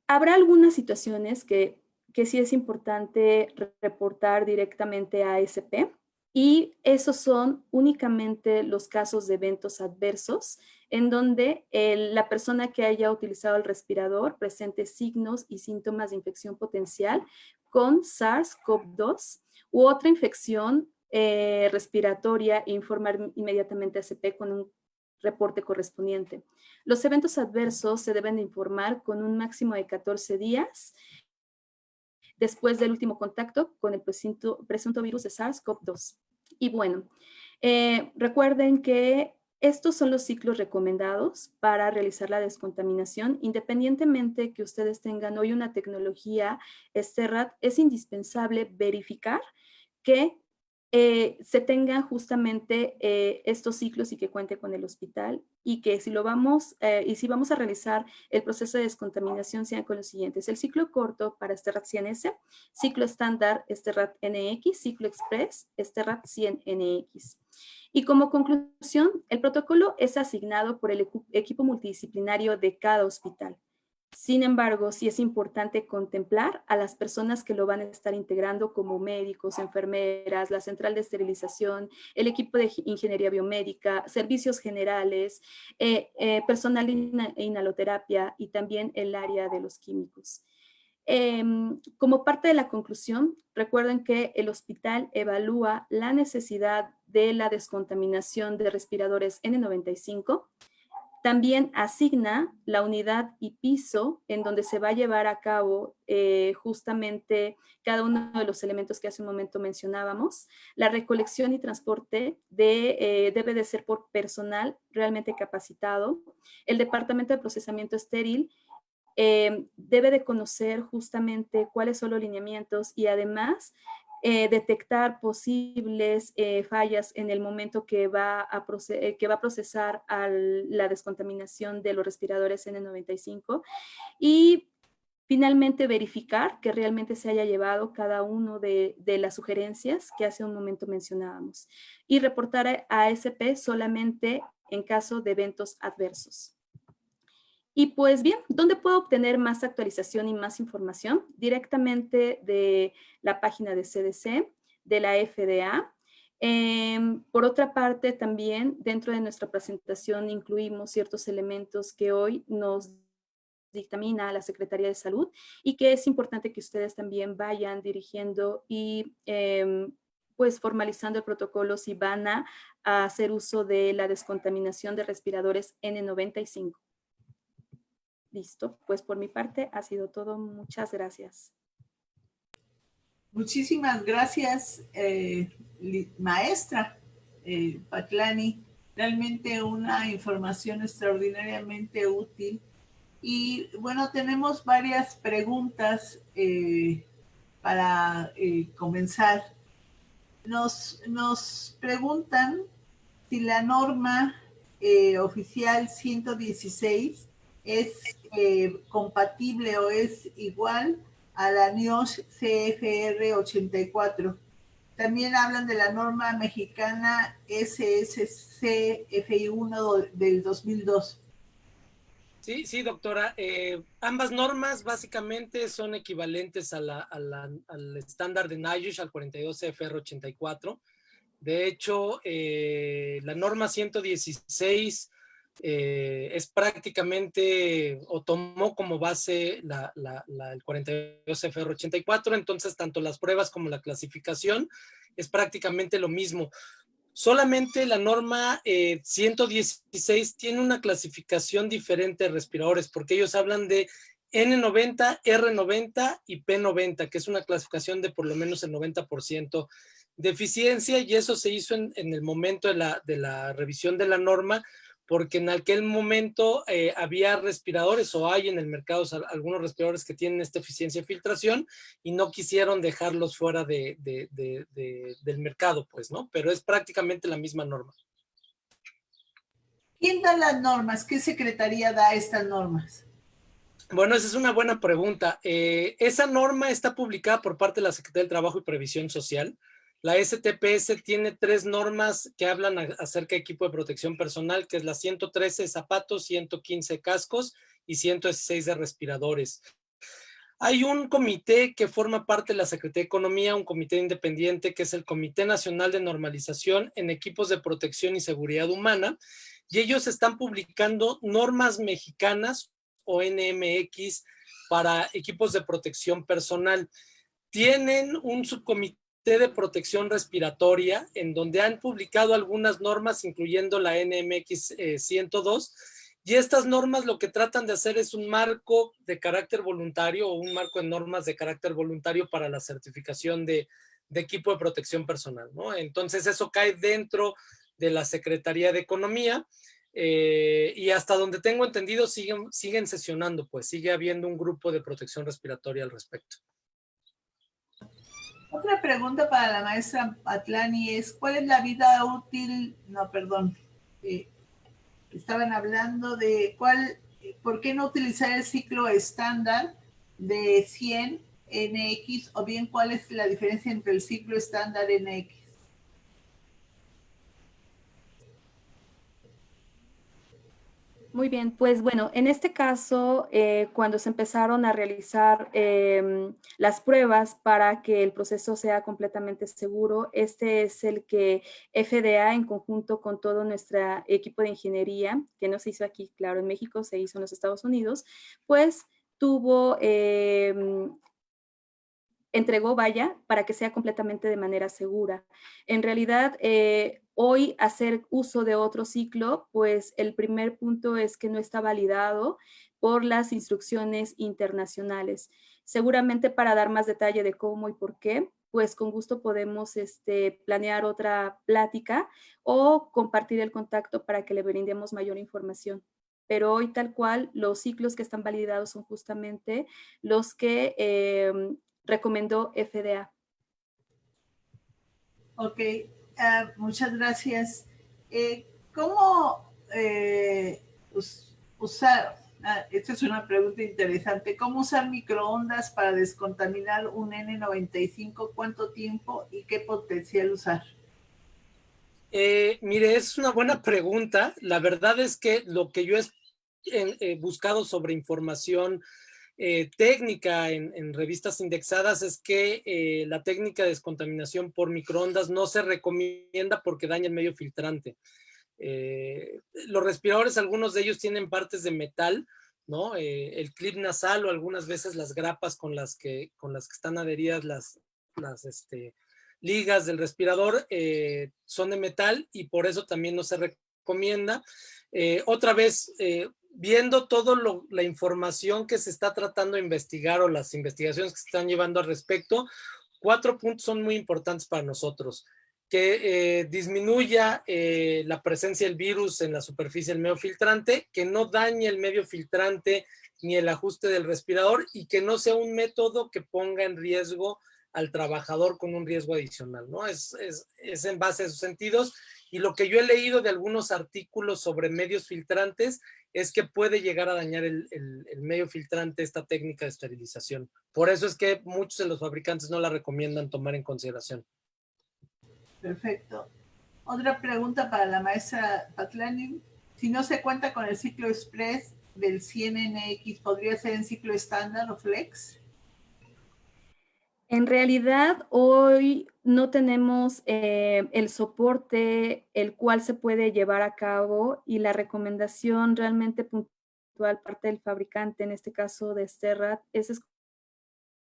Habrá algunas situaciones que sí es importante reportar directamente a ASP. Y esos son únicamente los casos de eventos adversos en donde la persona que haya utilizado el respirador presente signos y síntomas de infección potencial con SARS-CoV-2 u otra infección respiratoria e informar inmediatamente a ASP con un reporte correspondiente. Los eventos adversos se deben de informar con un máximo de 14 días después del último contacto con el presunto virus de SARS-CoV-2. Y bueno, recuerden que estos son los ciclos recomendados para realizar la descontaminación. Independientemente que ustedes tengan hoy una tecnología STERRAD, es indispensable verificar que se tengan justamente estos ciclos y que cuente con el hospital y que si vamos a realizar el proceso de descontaminación sean con los siguientes: el ciclo corto para STERRAD 100S, ciclo estándar STERRAD NX, ciclo express STERRAD 100NX. Y como conclusión, el protocolo es asignado por el equipo multidisciplinario de cada hospital. Sin embargo, sí es importante contemplar a las personas que lo van a estar integrando como médicos, enfermeras, la central de esterilización, el equipo de ingeniería biomédica, servicios generales, personal de inhaloterapia y también el área de los químicos. Como parte de la conclusión, recuerden que el hospital evalúa la necesidad de la descontaminación de respiradores N95. También asigna la unidad y piso en donde se va a llevar a cabo justamente cada uno de los elementos que hace un momento mencionábamos. La recolección y transporte debe de ser por personal realmente capacitado. El departamento de procesamiento estéril debe de conocer justamente cuáles son los lineamientos y además detectar posibles fallas en el momento que va a procesar la descontaminación de los respiradores N95 y finalmente verificar que realmente se haya llevado cada uno de las sugerencias que hace un momento mencionábamos y reportar a ASP solamente en caso de eventos adversos. Y pues bien, ¿dónde puedo obtener más actualización y más información? Directamente de la página de CDC, de la FDA. Por otra parte, también dentro de nuestra presentación incluimos ciertos elementos que hoy nos dictamina la Secretaría de Salud y que es importante que ustedes también vayan dirigiendo y pues formalizando el protocolo si van a hacer uso de la descontaminación de respiradores N95. Listo, pues por mi parte ha sido todo. Muchas gracias. Muchísimas gracias, maestra Patlani. Realmente una información extraordinariamente útil. Y bueno, tenemos varias preguntas para comenzar. Nos preguntan si la norma oficial 116 es compatible o es igual a la NIOSH CFR 84. También hablan de la norma mexicana SSC FI1 del 2002. Sí, doctora. Ambas normas básicamente son equivalentes al estándar de NIOSH, al 42 CFR 84. De hecho, la norma 116 es prácticamente, o tomó como base el 42 FR 84, entonces tanto las pruebas como la clasificación es prácticamente lo mismo. Solamente la norma 116 tiene una clasificación diferente de respiradores, porque ellos hablan de N90, R90 y P90, que es una clasificación de por lo menos el 90% de eficiencia, y eso se hizo en el momento de la revisión de la norma, porque en aquel momento había respiradores, o hay en el mercado algunos respiradores que tienen esta eficiencia de filtración, y no quisieron dejarlos fuera del mercado, pues, ¿no? Pero es prácticamente la misma norma. ¿Quién da las normas? ¿Qué secretaría da estas normas? Bueno, esa es una buena pregunta. Esa norma está publicada por parte de la Secretaría del Trabajo y Previsión Social. La STPS tiene 3 normas que hablan acerca de equipo de protección personal, que es la 113 zapatos, 115 cascos y 116 de respiradores. Hay un comité que forma parte de la Secretaría de Economía, un comité independiente, que es el Comité Nacional de Normalización en Equipos de Protección y Seguridad Humana, y ellos están publicando normas mexicanas o NMX para equipos de protección personal. Tienen un subcomité de protección respiratoria en donde han publicado algunas normas, incluyendo la NMX 102, y estas normas lo que tratan de hacer es un marco de carácter voluntario, o un marco de normas de carácter voluntario para la certificación de equipo de protección personal, ¿no? Entonces eso cae dentro de la Secretaría de Economía, y hasta donde tengo entendido siguen sesionando, pues sigue habiendo un grupo de protección respiratoria al respecto. Otra pregunta para la maestra Atlani es, ¿cuál es la vida útil? No, perdón. Estaban hablando de por qué no utilizar el ciclo estándar de 100 NX, o bien cuál es la diferencia entre el ciclo estándar NX. Muy bien, pues bueno, en este caso, cuando se empezaron a realizar las pruebas para que el proceso sea completamente seguro, este es el que FDA, en conjunto con todo nuestro equipo de ingeniería, que no se hizo aquí, claro, en México, se hizo en los Estados Unidos, pues entregó, vaya, para que sea completamente de manera segura. En realidad, hoy hacer uso de otro ciclo, pues el primer punto es que no está validado por las instrucciones internacionales. Seguramente para dar más detalle de cómo y por qué, pues con gusto podemos planear otra plática o compartir el contacto para que le brindemos mayor información. Pero hoy tal cual, los ciclos que están validados son justamente los que recomendó FDA. Ok, muchas gracias. ¿Cómo usar, esta es una pregunta interesante, ¿cómo usar microondas para descontaminar un N95? ¿Cuánto tiempo y qué potencial usar? Mire, es una buena pregunta. La verdad es que lo que yo he buscado sobre información técnica en revistas indexadas es que la técnica de descontaminación por microondas no se recomienda porque daña el medio filtrante. Los respiradores, algunos de ellos tienen partes de metal, ¿no? El clip nasal o algunas veces las grapas con las que están adheridas las ligas del respirador son de metal, y por eso también no se recomienda. Otra vez, viendo toda la información que se está tratando de investigar o las investigaciones que se están llevando al respecto, 4 puntos son muy importantes para nosotros. Que disminuya la presencia del virus en la superficie del medio filtrante, que no dañe el medio filtrante ni el ajuste del respirador, y que no sea un método que ponga en riesgo al trabajador con un riesgo adicional, ¿no? Es en base a esos sentidos. Y lo que yo he leído de algunos artículos sobre medios filtrantes es que puede llegar a dañar el medio filtrante esta técnica de esterilización. Por eso es que muchos de los fabricantes no la recomiendan tomar en consideración. Perfecto. Otra pregunta para la maestra Atlani. Si no se cuenta con el ciclo express del 100NX, ¿podría ser en ciclo estándar o flex? En realidad, hoy no tenemos el soporte el cual se puede llevar a cabo y la recomendación realmente puntual parte del fabricante, en este caso de Sterrat, es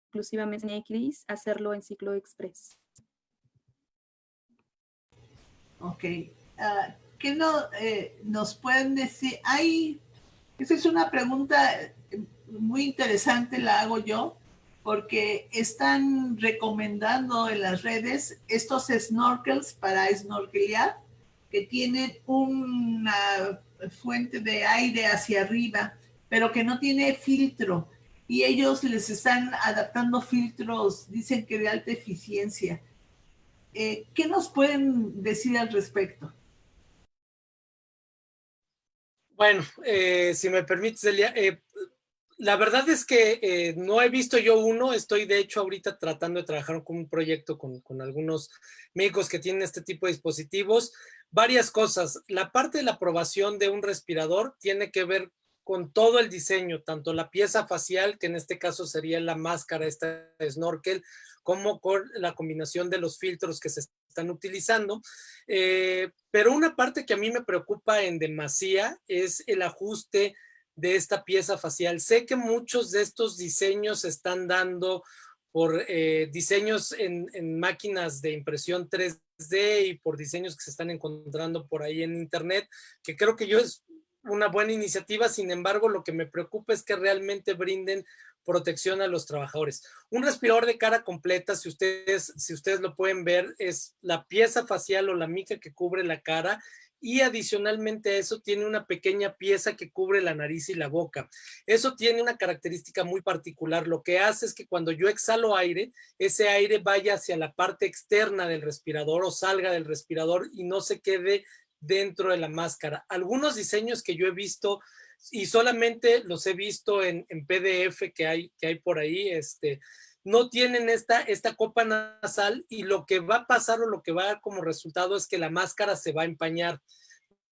exclusivamente en X, hacerlo en ciclo express. Ok. ¿Qué nos pueden decir? Esa es una pregunta muy interesante, la hago yo, porque están recomendando en las redes estos snorkels para snorkelear, que tienen una fuente de aire hacia arriba, pero que no tiene filtro. Y ellos les están adaptando filtros, dicen que de alta eficiencia. ¿Qué nos pueden decir al respecto? Bueno, si me permites, Delia, la verdad es que no he visto yo uno, estoy de hecho ahorita tratando de trabajar con un proyecto con algunos médicos que tienen este tipo de dispositivos. Varias cosas, la parte de la aprobación de un respirador tiene que ver con todo el diseño, tanto la pieza facial, que en este caso sería la máscara, esta snorkel, como con la combinación de los filtros que se están utilizando. Pero una parte que a mí me preocupa en demasía es el ajuste de esta pieza facial. Sé que muchos de estos diseños se están dando por diseños en máquinas de impresión 3D y por diseños que se están encontrando por ahí en internet, que creo que yo es una buena iniciativa. Sin embargo, lo que me preocupa es que realmente brinden protección a los trabajadores. Un respirador de cara completa, si ustedes lo pueden ver, es la pieza facial o la mica que cubre la cara, y adicionalmente a eso tiene una pequeña pieza que cubre la nariz y la boca. Eso tiene una característica muy particular. Lo que hace es que cuando yo exhalo aire, ese aire vaya hacia la parte externa del respirador o salga del respirador y no se quede dentro de la máscara. Algunos diseños que yo he visto, y solamente los he visto en PDF que hay por ahí, no tienen esta copa nasal, y lo que va a pasar o lo que va a dar como resultado es que la máscara se va a empañar,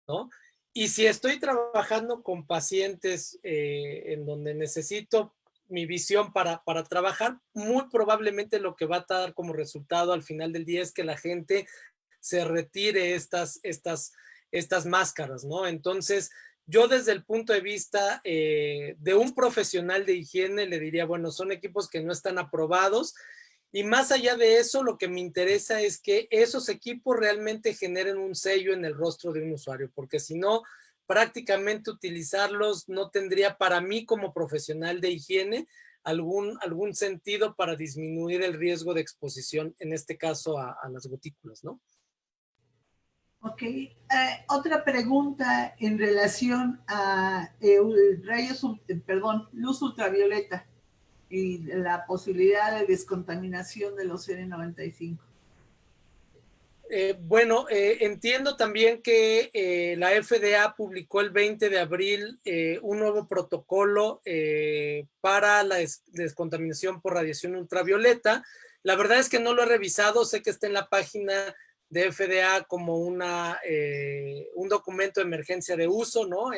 ¿no? Y si estoy trabajando con pacientes en donde necesito mi visión para trabajar, muy probablemente lo que va a dar como resultado al final del día es que la gente se retire estas máscaras, ¿no? Entonces, yo desde el punto de vista de un profesional de higiene le diría, bueno, son equipos que no están aprobados, y más allá de eso, lo que me interesa es que esos equipos realmente generen un sello en el rostro de un usuario, porque si no, prácticamente utilizarlos no tendría para mí como profesional de higiene algún sentido para disminuir el riesgo de exposición, en este caso a las gotículas, ¿no? Ok. Otra pregunta en relación a luz ultravioleta y la posibilidad de descontaminación de los N95. Bueno, entiendo también que la FDA publicó el 20 de abril un nuevo protocolo para la descontaminación por radiación ultravioleta. La verdad es que no lo he revisado, sé que está en la página de FDA como un documento de emergencia de uso, ¿no?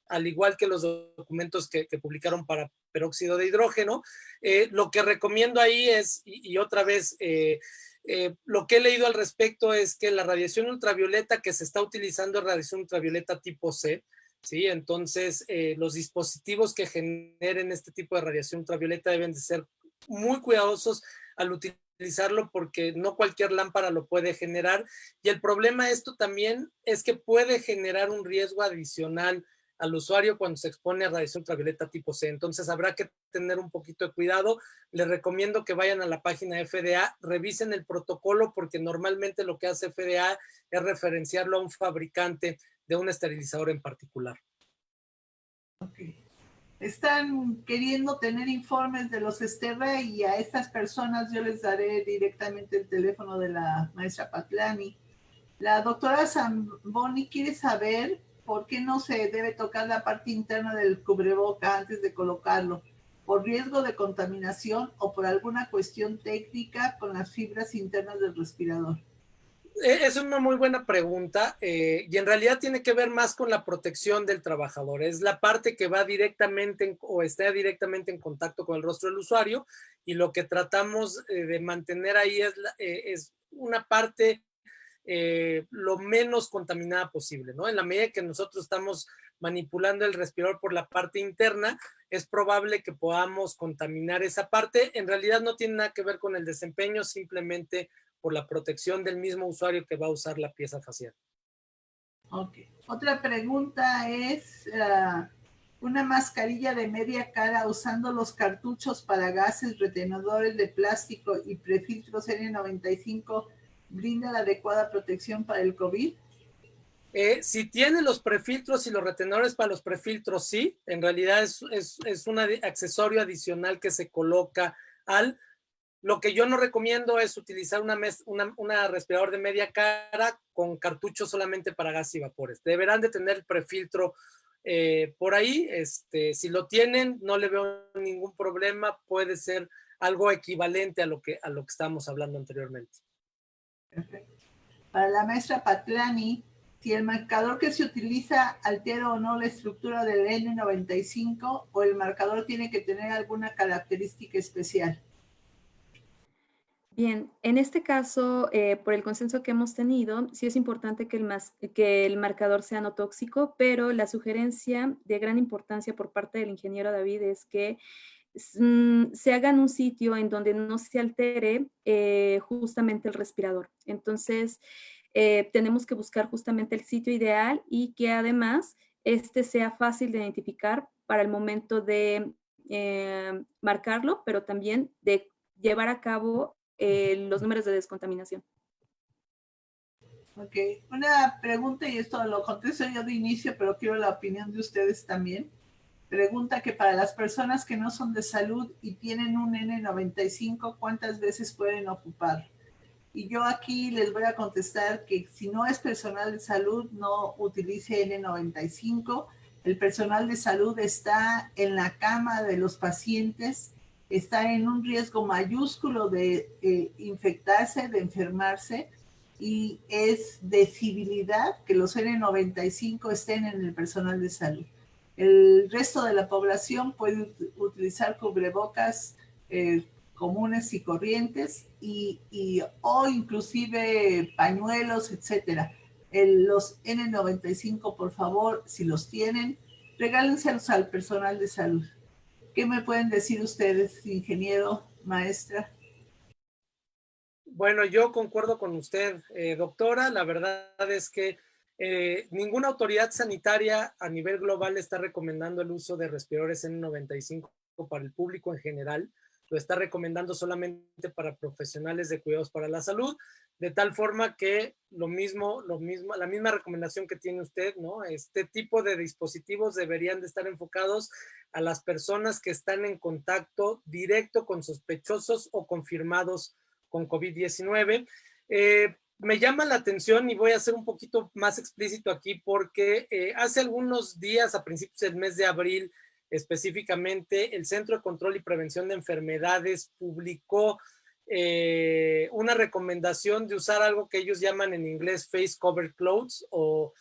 Al igual que los documentos que publicaron para peróxido de hidrógeno. Lo que recomiendo ahí es, y otra vez, lo que he leído al respecto es que la radiación ultravioleta que se está utilizando es radiación ultravioleta tipo C, ¿sí? Entonces, los dispositivos que generen este tipo de radiación ultravioleta deben de ser muy cuidadosos al utilizarlo, porque no cualquier lámpara lo puede generar. Y el problema de esto también es que puede generar un riesgo adicional al usuario cuando se expone a radiación ultravioleta tipo C. Entonces habrá que tener un poquito de cuidado. Les recomiendo que vayan a la página de FDA, revisen el protocolo, porque normalmente lo que hace FDA es referenciarlo a un fabricante de un esterilizador en particular. Okay. Están queriendo tener informes de los Sterra, y a estas personas yo les daré directamente el teléfono de la maestra Patlani. La doctora Zamboni quiere saber por qué no se debe tocar la parte interna del cubreboca antes de colocarlo, por riesgo de contaminación o por alguna cuestión técnica con las fibras internas del respirador. Es una muy buena pregunta y en realidad tiene que ver más con la protección del trabajador. Es la parte que va directamente o está directamente en contacto con el rostro del usuario y lo que tratamos de mantener ahí es una parte lo menos contaminada posible, ¿no? En la medida que nosotros estamos manipulando el respirador por la parte interna, es probable que podamos contaminar esa parte. En realidad no tiene nada que ver con el desempeño, simplemente por la protección del mismo usuario que va a usar la pieza facial. Ok. Otra pregunta es, ¿una mascarilla de media cara usando los cartuchos para gases, retenedores de plástico y prefiltros N95 brinda la adecuada protección para el COVID? Si tiene los prefiltros y los retenedores para los prefiltros, sí. En realidad es un accesorio adicional que se coloca al... Lo que yo no recomiendo es utilizar una respirador de media cara con cartucho solamente para gas y vapores. Deberán de tener el prefiltro por ahí. Si lo tienen, no le veo ningún problema. Puede ser algo equivalente a lo que estábamos hablando anteriormente. Perfecto. Para la maestra Patlani, si el marcador que se utiliza altera o no la estructura del N95 o el marcador tiene que tener alguna característica especial. Bien, en este caso, por el consenso que hemos tenido, sí es importante que el marcador sea no tóxico, pero la sugerencia de gran importancia por parte del ingeniero David es que se haga en un sitio en donde no se altere justamente el respirador. Entonces, tenemos que buscar justamente el sitio ideal y que además este sea fácil de identificar para el momento de marcarlo, pero también de llevar a cabo los números de descontaminación. Ok, una pregunta, y esto lo contesto yo de inicio, pero quiero la opinión de ustedes también. Pregunta que para las personas que no son de salud y tienen un N95, ¿cuántas veces pueden ocupar? Y yo aquí les voy a contestar que si no es personal de salud, no utilice N95. El personal de salud está en la cama de los pacientes, está en un riesgo mayúsculo de infectarse, de enfermarse, y es de civilidad que los N95 estén en el personal de salud. El resto de la población puede utilizar cubrebocas comunes y corrientes o inclusive pañuelos, etcétera. Los N95, por favor, si los tienen, regálenselos al personal de salud. ¿Qué me pueden decir ustedes, ingeniero, maestra? Bueno, yo concuerdo con usted, doctora. La verdad es que ninguna autoridad sanitaria a nivel global está recomendando el uso de respiradores N95 para el público en general. Lo está recomendando solamente para profesionales de cuidados para la salud, de tal forma que la misma recomendación que tiene usted, ¿no? Este tipo de dispositivos deberían de estar enfocados a las personas que están en contacto directo con sospechosos o confirmados con COVID-19. Me llama la atención y voy a ser un poquito más explícito aquí porque hace algunos días, a principios del mes de abril, específicamente, el Centro de Control y Prevención de Enfermedades publicó una recomendación de usar algo que ellos llaman en inglés face covered clothes o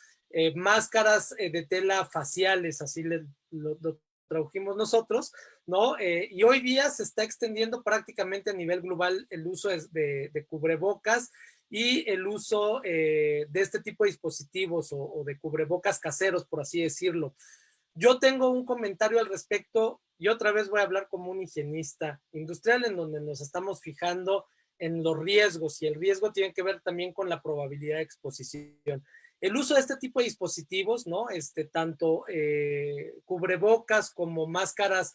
máscaras de tela faciales, así lo tradujimos nosotros, ¿no? Y hoy día se está extendiendo prácticamente a nivel global el uso de cubrebocas y el uso de este tipo de dispositivos o de cubrebocas caseros, por así decirlo. Yo tengo un comentario al respecto y otra vez voy a hablar como un higienista industrial en donde nos estamos fijando en los riesgos y el riesgo tiene que ver también con la probabilidad de exposición. El uso de este tipo de dispositivos, ¿no? Tanto cubrebocas como máscaras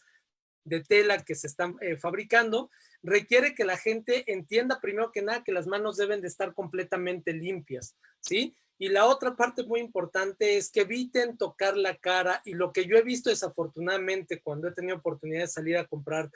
de tela que se están fabricando, requiere que la gente entienda primero que nada que las manos deben de estar completamente limpias, ¿sí? Y la otra parte muy importante es que eviten tocar la cara y lo que yo he visto desafortunadamente cuando he tenido oportunidad de salir a comprar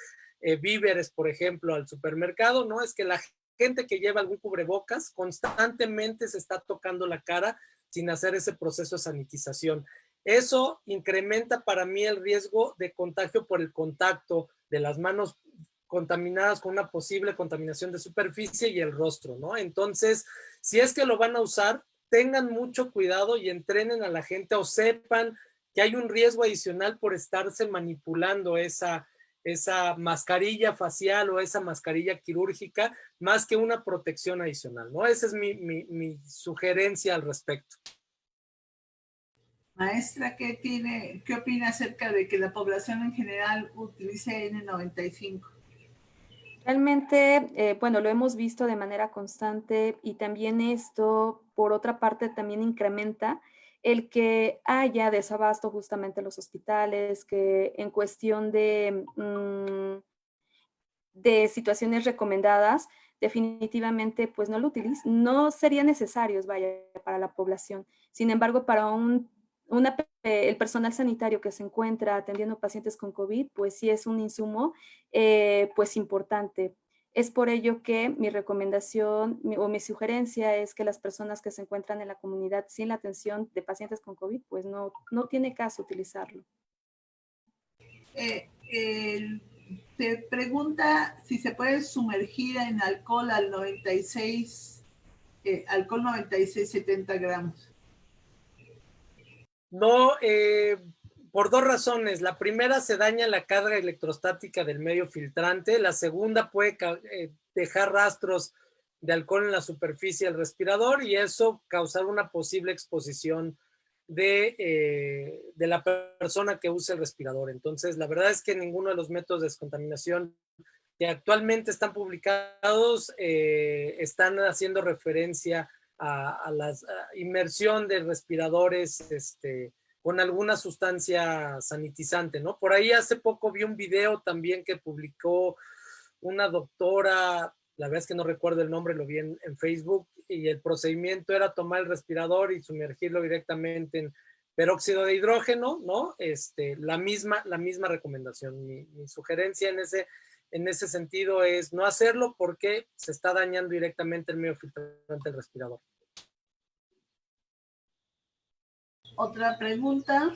víveres, por ejemplo, al supermercado, ¿no? Es que la gente que lleva algún cubrebocas constantemente se está tocando la cara sin hacer ese proceso de sanitización. Eso incrementa para mí el riesgo de contagio por el contacto de las manos contaminadas con una posible contaminación de superficie y el rostro, ¿no? Entonces, si es que lo van a usar, tengan mucho cuidado y entrenen a la gente o sepan que hay un riesgo adicional por estarse manipulando esa mascarilla facial o esa mascarilla quirúrgica, más que una protección adicional, ¿no? Esa es mi sugerencia al respecto. Maestra, ¿qué opina acerca de que la población en general utilice N95? Realmente, bueno, lo hemos visto de manera constante y también esto, por otra parte, también incrementa el que haya desabasto justamente en los hospitales, que en cuestión de situaciones recomendadas, definitivamente pues no lo utilizan, no serían necesarios, vaya, para la población. Sin embargo, para el personal sanitario que se encuentra atendiendo pacientes con COVID, pues sí es un insumo pues importante. Es por ello que mi recomendación o mi sugerencia es que las personas que se encuentran en la comunidad sin la atención de pacientes con COVID, pues no tiene caso utilizarlo. Te pregunta si se puede sumergir en alcohol al 96, alcohol 96, 70 gramos. No, por dos razones. La primera, se daña la carga electrostática del medio filtrante. La segunda, puede dejar rastros de alcohol en la superficie del respirador y eso causar una posible exposición de la persona que usa el respirador. Entonces, la verdad es que ninguno de los métodos de descontaminación que actualmente están publicados están haciendo referencia a la inmersión de respiradores con alguna sustancia sanitizante, ¿no? Por ahí hace poco vi un video también que publicó una doctora, la verdad es que no recuerdo el nombre, lo vi en Facebook, y el procedimiento era tomar el respirador y sumergirlo directamente en peróxido de hidrógeno, ¿no? La misma recomendación. Mi sugerencia en ese sentido es no hacerlo porque se está dañando directamente el medio filtrante del respirador. Otra pregunta,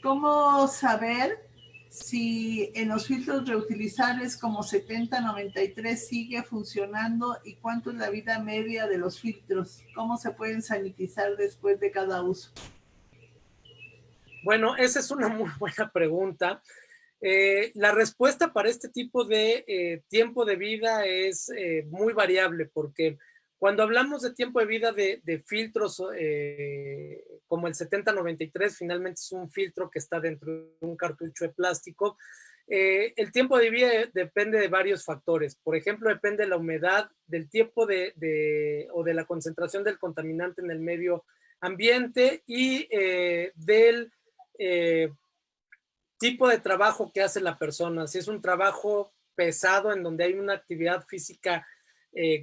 ¿cómo saber si en los filtros reutilizables como 7093 sigue funcionando y cuánto es la vida media de los filtros? ¿Cómo se pueden sanitizar después de cada uso? Bueno, esa es una muy buena pregunta. La respuesta para este tipo de tiempo de vida es muy variable porque cuando hablamos de tiempo de vida de filtros como el 7093, finalmente es un filtro que está dentro de un cartucho de plástico. El tiempo de vida depende de varios factores. Por ejemplo, depende de la humedad, del tiempo o de la concentración del contaminante en el medio ambiente y del tipo de trabajo que hace la persona. Si es un trabajo pesado en donde hay una actividad física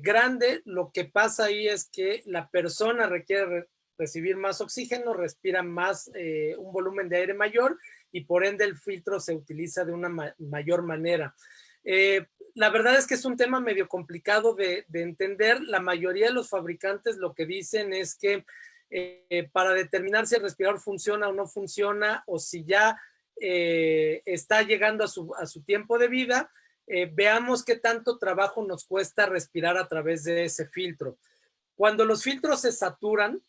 grande, lo que pasa ahí es que la persona requiere recibir más oxígeno, respira más, un volumen de aire mayor y por ende el filtro se utiliza de una mayor manera. La verdad es que es un tema medio complicado de entender. La mayoría de los fabricantes lo que dicen es que para determinar si el respirador funciona o no funciona o si ya está llegando a su tiempo de vida, veamos qué tanto trabajo nos cuesta respirar a través de ese filtro. Cuando los filtros se saturan,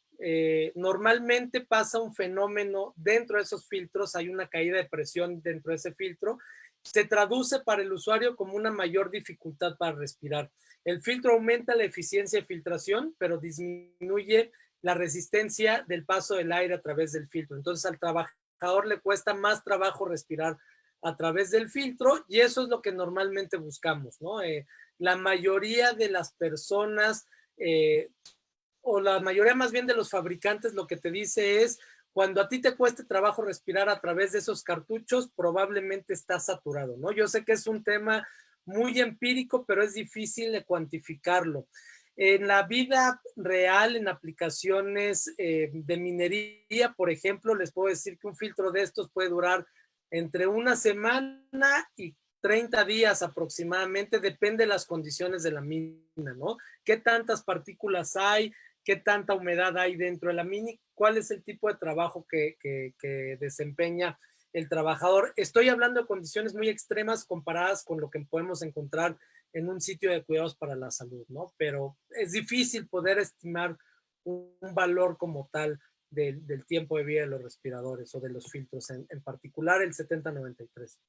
normalmente pasa un fenómeno dentro de esos filtros, hay una caída de presión dentro de ese filtro, se traduce para el usuario como una mayor dificultad para respirar. El filtro aumenta la eficiencia de filtración, pero disminuye la resistencia del paso del aire a través del filtro. Entonces al trabajador le cuesta más trabajo respirar a través del filtro y eso es lo que normalmente buscamos, ¿no? La mayoría de las personas o la mayoría más bien de los fabricantes lo que te dice es cuando a ti te cueste trabajo respirar a través de esos cartuchos, probablemente está saturado, ¿no? Yo sé que es un tema muy empírico, pero es difícil de cuantificarlo. En la vida real, en aplicaciones de minería, por ejemplo, les puedo decir que un filtro de estos puede durar entre una semana y 30 días aproximadamente, depende de las condiciones de la mina, ¿no? ¿Qué tantas partículas hay? ¿Qué tanta humedad hay dentro de la mina? ¿Cuál es el tipo de trabajo que desempeña el trabajador? Estoy hablando de condiciones muy extremas comparadas con lo que podemos encontrar en un sitio de cuidados para la salud, ¿no? Pero es difícil poder estimar un valor como tal del tiempo de vida de los respiradores o de los filtros, en particular el 7093.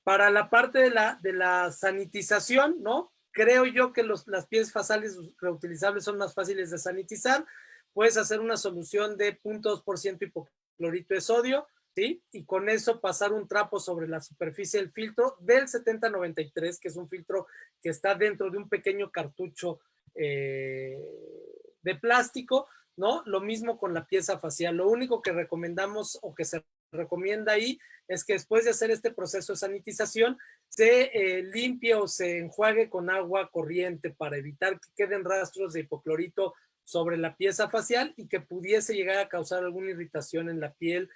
Para la parte de la sanitización, ¿no? Creo yo que las piezas fasciales reutilizables son más fáciles de sanitizar. Puedes hacer una solución de 0.2% hipoclorito de sodio, ¿sí? Y con eso pasar un trapo sobre la superficie del filtro del 7093, que es un filtro que está dentro de un pequeño cartucho de plástico, ¿no? Lo mismo con la pieza facial. Lo único que recomendamos o que se recomienda ahí es que después de hacer este proceso de sanitización se limpie o se enjuague con agua corriente para evitar que queden rastros de hipoclorito sobre la pieza facial y que pudiese llegar a causar alguna irritación en la piel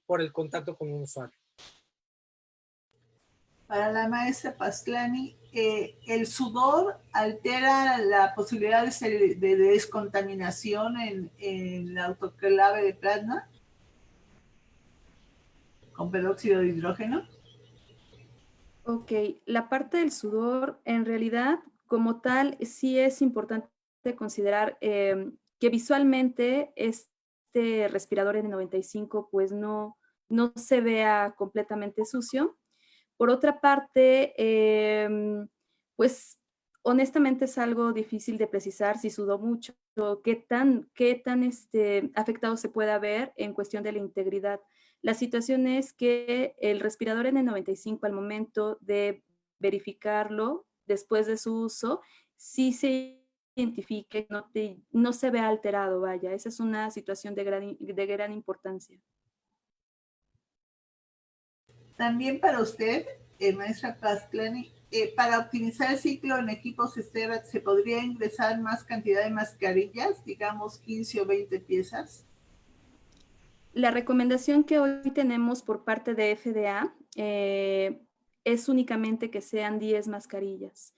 por el contacto con un usuario. Para la maestra Pastlani, ¿el sudor altera la posibilidad de descontaminación en la autoclave de plasma con peróxido de hidrógeno? Ok, la parte del sudor, en realidad, como tal, sí es importante considerar que visualmente este respirador N95 pues no se vea completamente sucio. Por otra parte, pues honestamente es algo difícil de precisar si sudó mucho, qué tan afectado se pueda ver en cuestión de la integridad. La situación es que el respirador N95 al momento de verificarlo después de su uso, sí se identifica, no se ve alterado, vaya. Esa es una situación de gran importancia. También para usted, maestra Pastlani, para optimizar el ciclo en equipos Stera, ¿se podría ingresar más cantidad de mascarillas, digamos 15 o 20 piezas? La recomendación que hoy tenemos por parte de FDA es únicamente que sean 10 mascarillas.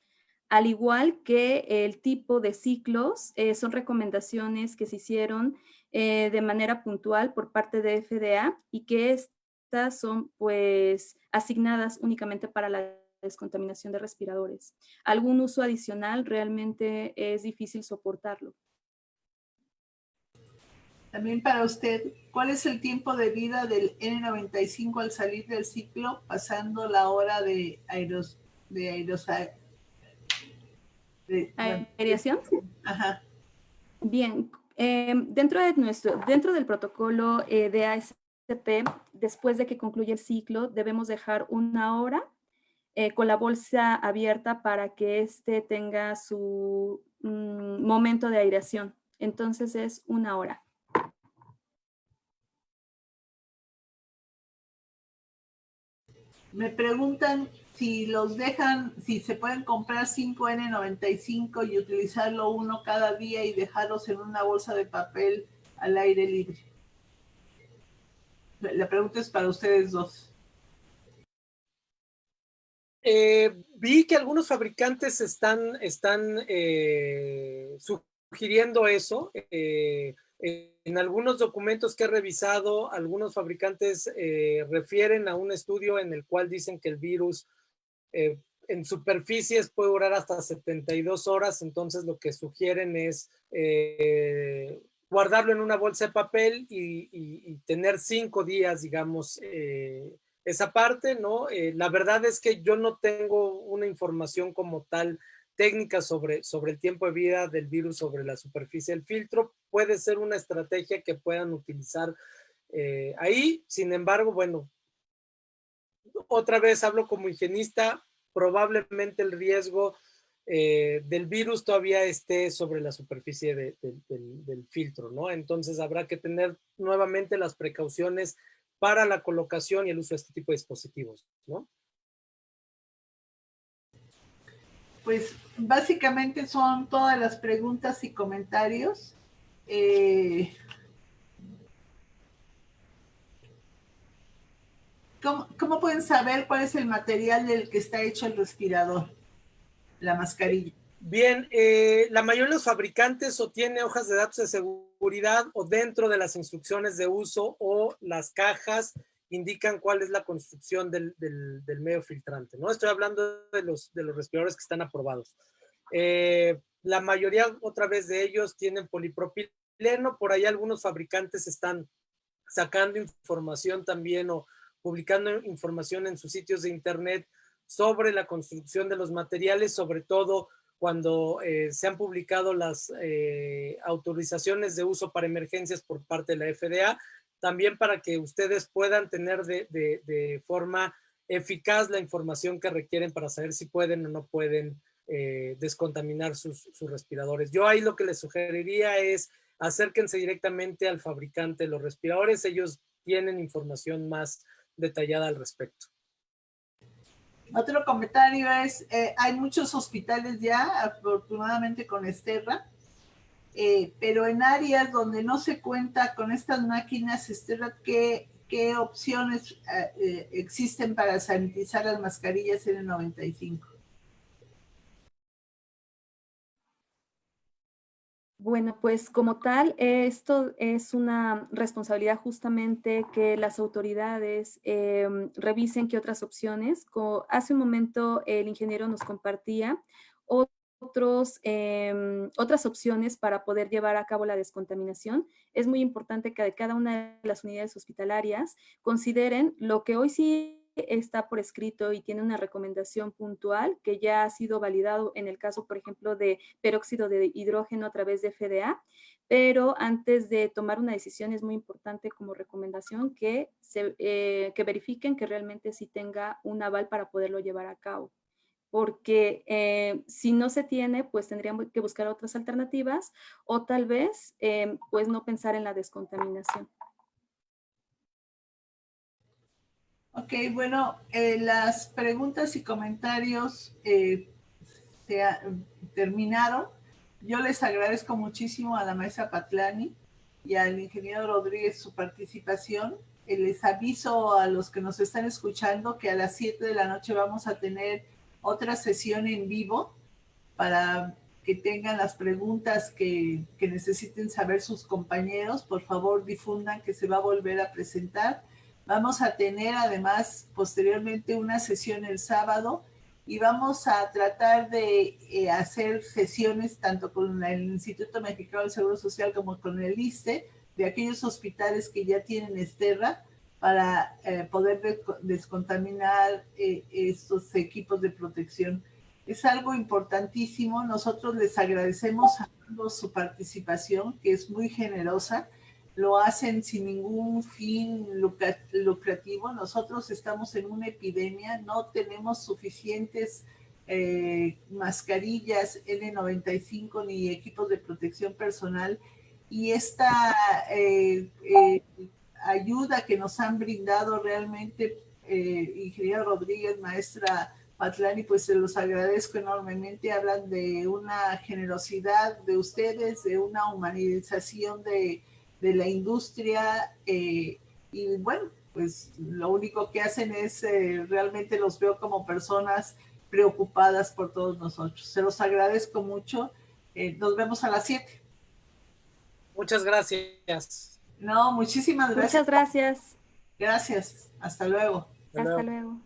Al igual que el tipo de ciclos, son recomendaciones que se hicieron de manera puntual por parte de FDA y que estas son pues asignadas únicamente para la descontaminación de respiradores. Algún uso adicional realmente es difícil soportarlo. También para usted, ¿cuál es el tiempo de vida del N95 al salir del ciclo, pasando la hora de aireación? Ajá. Bien, dentro del protocolo de ASP, después de que concluye el ciclo, debemos dejar 1 hora con la bolsa abierta para que éste tenga su momento de aireación. Entonces es 1 hora. Me preguntan si los dejan, si se pueden comprar 5 N95 y utilizarlo uno cada día y dejarlos en una bolsa de papel al aire libre. La pregunta es para ustedes dos. Vi que algunos fabricantes están sugiriendo eso. En algunos documentos que he revisado, algunos fabricantes refieren a un estudio en el cual dicen que el virus en superficies puede durar hasta 72 horas, entonces lo que sugieren es guardarlo en una bolsa de papel y tener 5 días, digamos, esa parte, ¿no? La verdad es que yo no tengo una información como tal técnica sobre el tiempo de vida del virus sobre la superficie del filtro. Puede ser una estrategia que puedan utilizar ahí. Sin embargo, bueno, otra vez hablo como higienista, probablemente el riesgo del virus todavía esté sobre la superficie del filtro, ¿no? Entonces habrá que tener nuevamente las precauciones para la colocación y el uso de este tipo de dispositivos, ¿no? Pues básicamente son todas las preguntas y comentarios. ¿Cómo pueden saber cuál es el material del que está hecho el respirador, la mascarilla? Bien, la mayoría de los fabricantes o tiene hojas de datos de seguridad o dentro de las instrucciones de uso o las cajas indican cuál es la construcción del medio filtrante, ¿no? Estoy hablando de los respiradores que están aprobados. La mayoría, otra vez, de ellos tienen polipropileno. Por ahí algunos fabricantes están sacando información también o publicando información en sus sitios de internet sobre la construcción de los materiales, sobre todo cuando se han publicado las autorizaciones de uso para emergencias por parte de la FDA, también para que ustedes puedan tener de forma eficaz la información que requieren para saber si pueden o no pueden descontaminar sus respiradores. Yo ahí lo que les sugeriría es acérquense directamente al fabricante de los respiradores, ellos tienen información más detallada al respecto. Otro comentario es, hay muchos hospitales ya, afortunadamente con Sterra, pero en áreas donde no se cuenta con estas máquinas Sterra, ¿qué opciones existen para sanitizar las mascarillas N95? Bueno, pues como tal, esto es una responsabilidad justamente que las autoridades revisen qué otras opciones. Hace un momento el ingeniero nos compartía otras opciones para poder llevar a cabo la descontaminación. Es muy importante que cada una de las unidades hospitalarias consideren lo que hoy sí está por escrito y tiene una recomendación puntual que ya ha sido validado en el caso, por ejemplo, de peróxido de hidrógeno a través de FDA, pero antes de tomar una decisión es muy importante como recomendación que verifiquen que realmente sí tenga un aval para poderlo llevar a cabo. Porque si no se tiene, pues tendríamos que buscar otras alternativas o tal vez, pues no pensar en la descontaminación. Ok, bueno, las preguntas y comentarios terminaron. Yo les agradezco muchísimo a la maestra Patlani y al ingeniero Rodríguez su participación. Les aviso a los que nos están escuchando que a las 7 de la noche vamos a tener otra sesión en vivo para que tengan las preguntas que necesiten saber sus compañeros. Por favor, difundan que se va a volver a presentar. Vamos a tener además posteriormente una sesión el sábado y vamos a tratar de hacer sesiones tanto con el Instituto Mexicano del Seguro Social como con el ISSSTE de aquellos hospitales que ya tienen Sterra para poder descontaminar estos equipos de protección. Es algo importantísimo. Nosotros les agradecemos a todos su participación, que es muy generosa. Lo hacen sin ningún fin lucrativo. Nosotros estamos en una epidemia, no tenemos suficientes mascarillas N95 ni equipos de protección personal, y esta ayuda que nos han brindado realmente, ingeniero Rodríguez, maestra Patlani, pues se los agradezco enormemente. Hablan de una generosidad de ustedes, de una humanización de la industria, y bueno, pues lo único que hacen es realmente los veo como personas preocupadas por todos nosotros. Se los agradezco mucho. Nos vemos a las 7. Muchas gracias. No, muchísimas gracias. Muchas gracias. Gracias. Hasta luego. Hasta luego.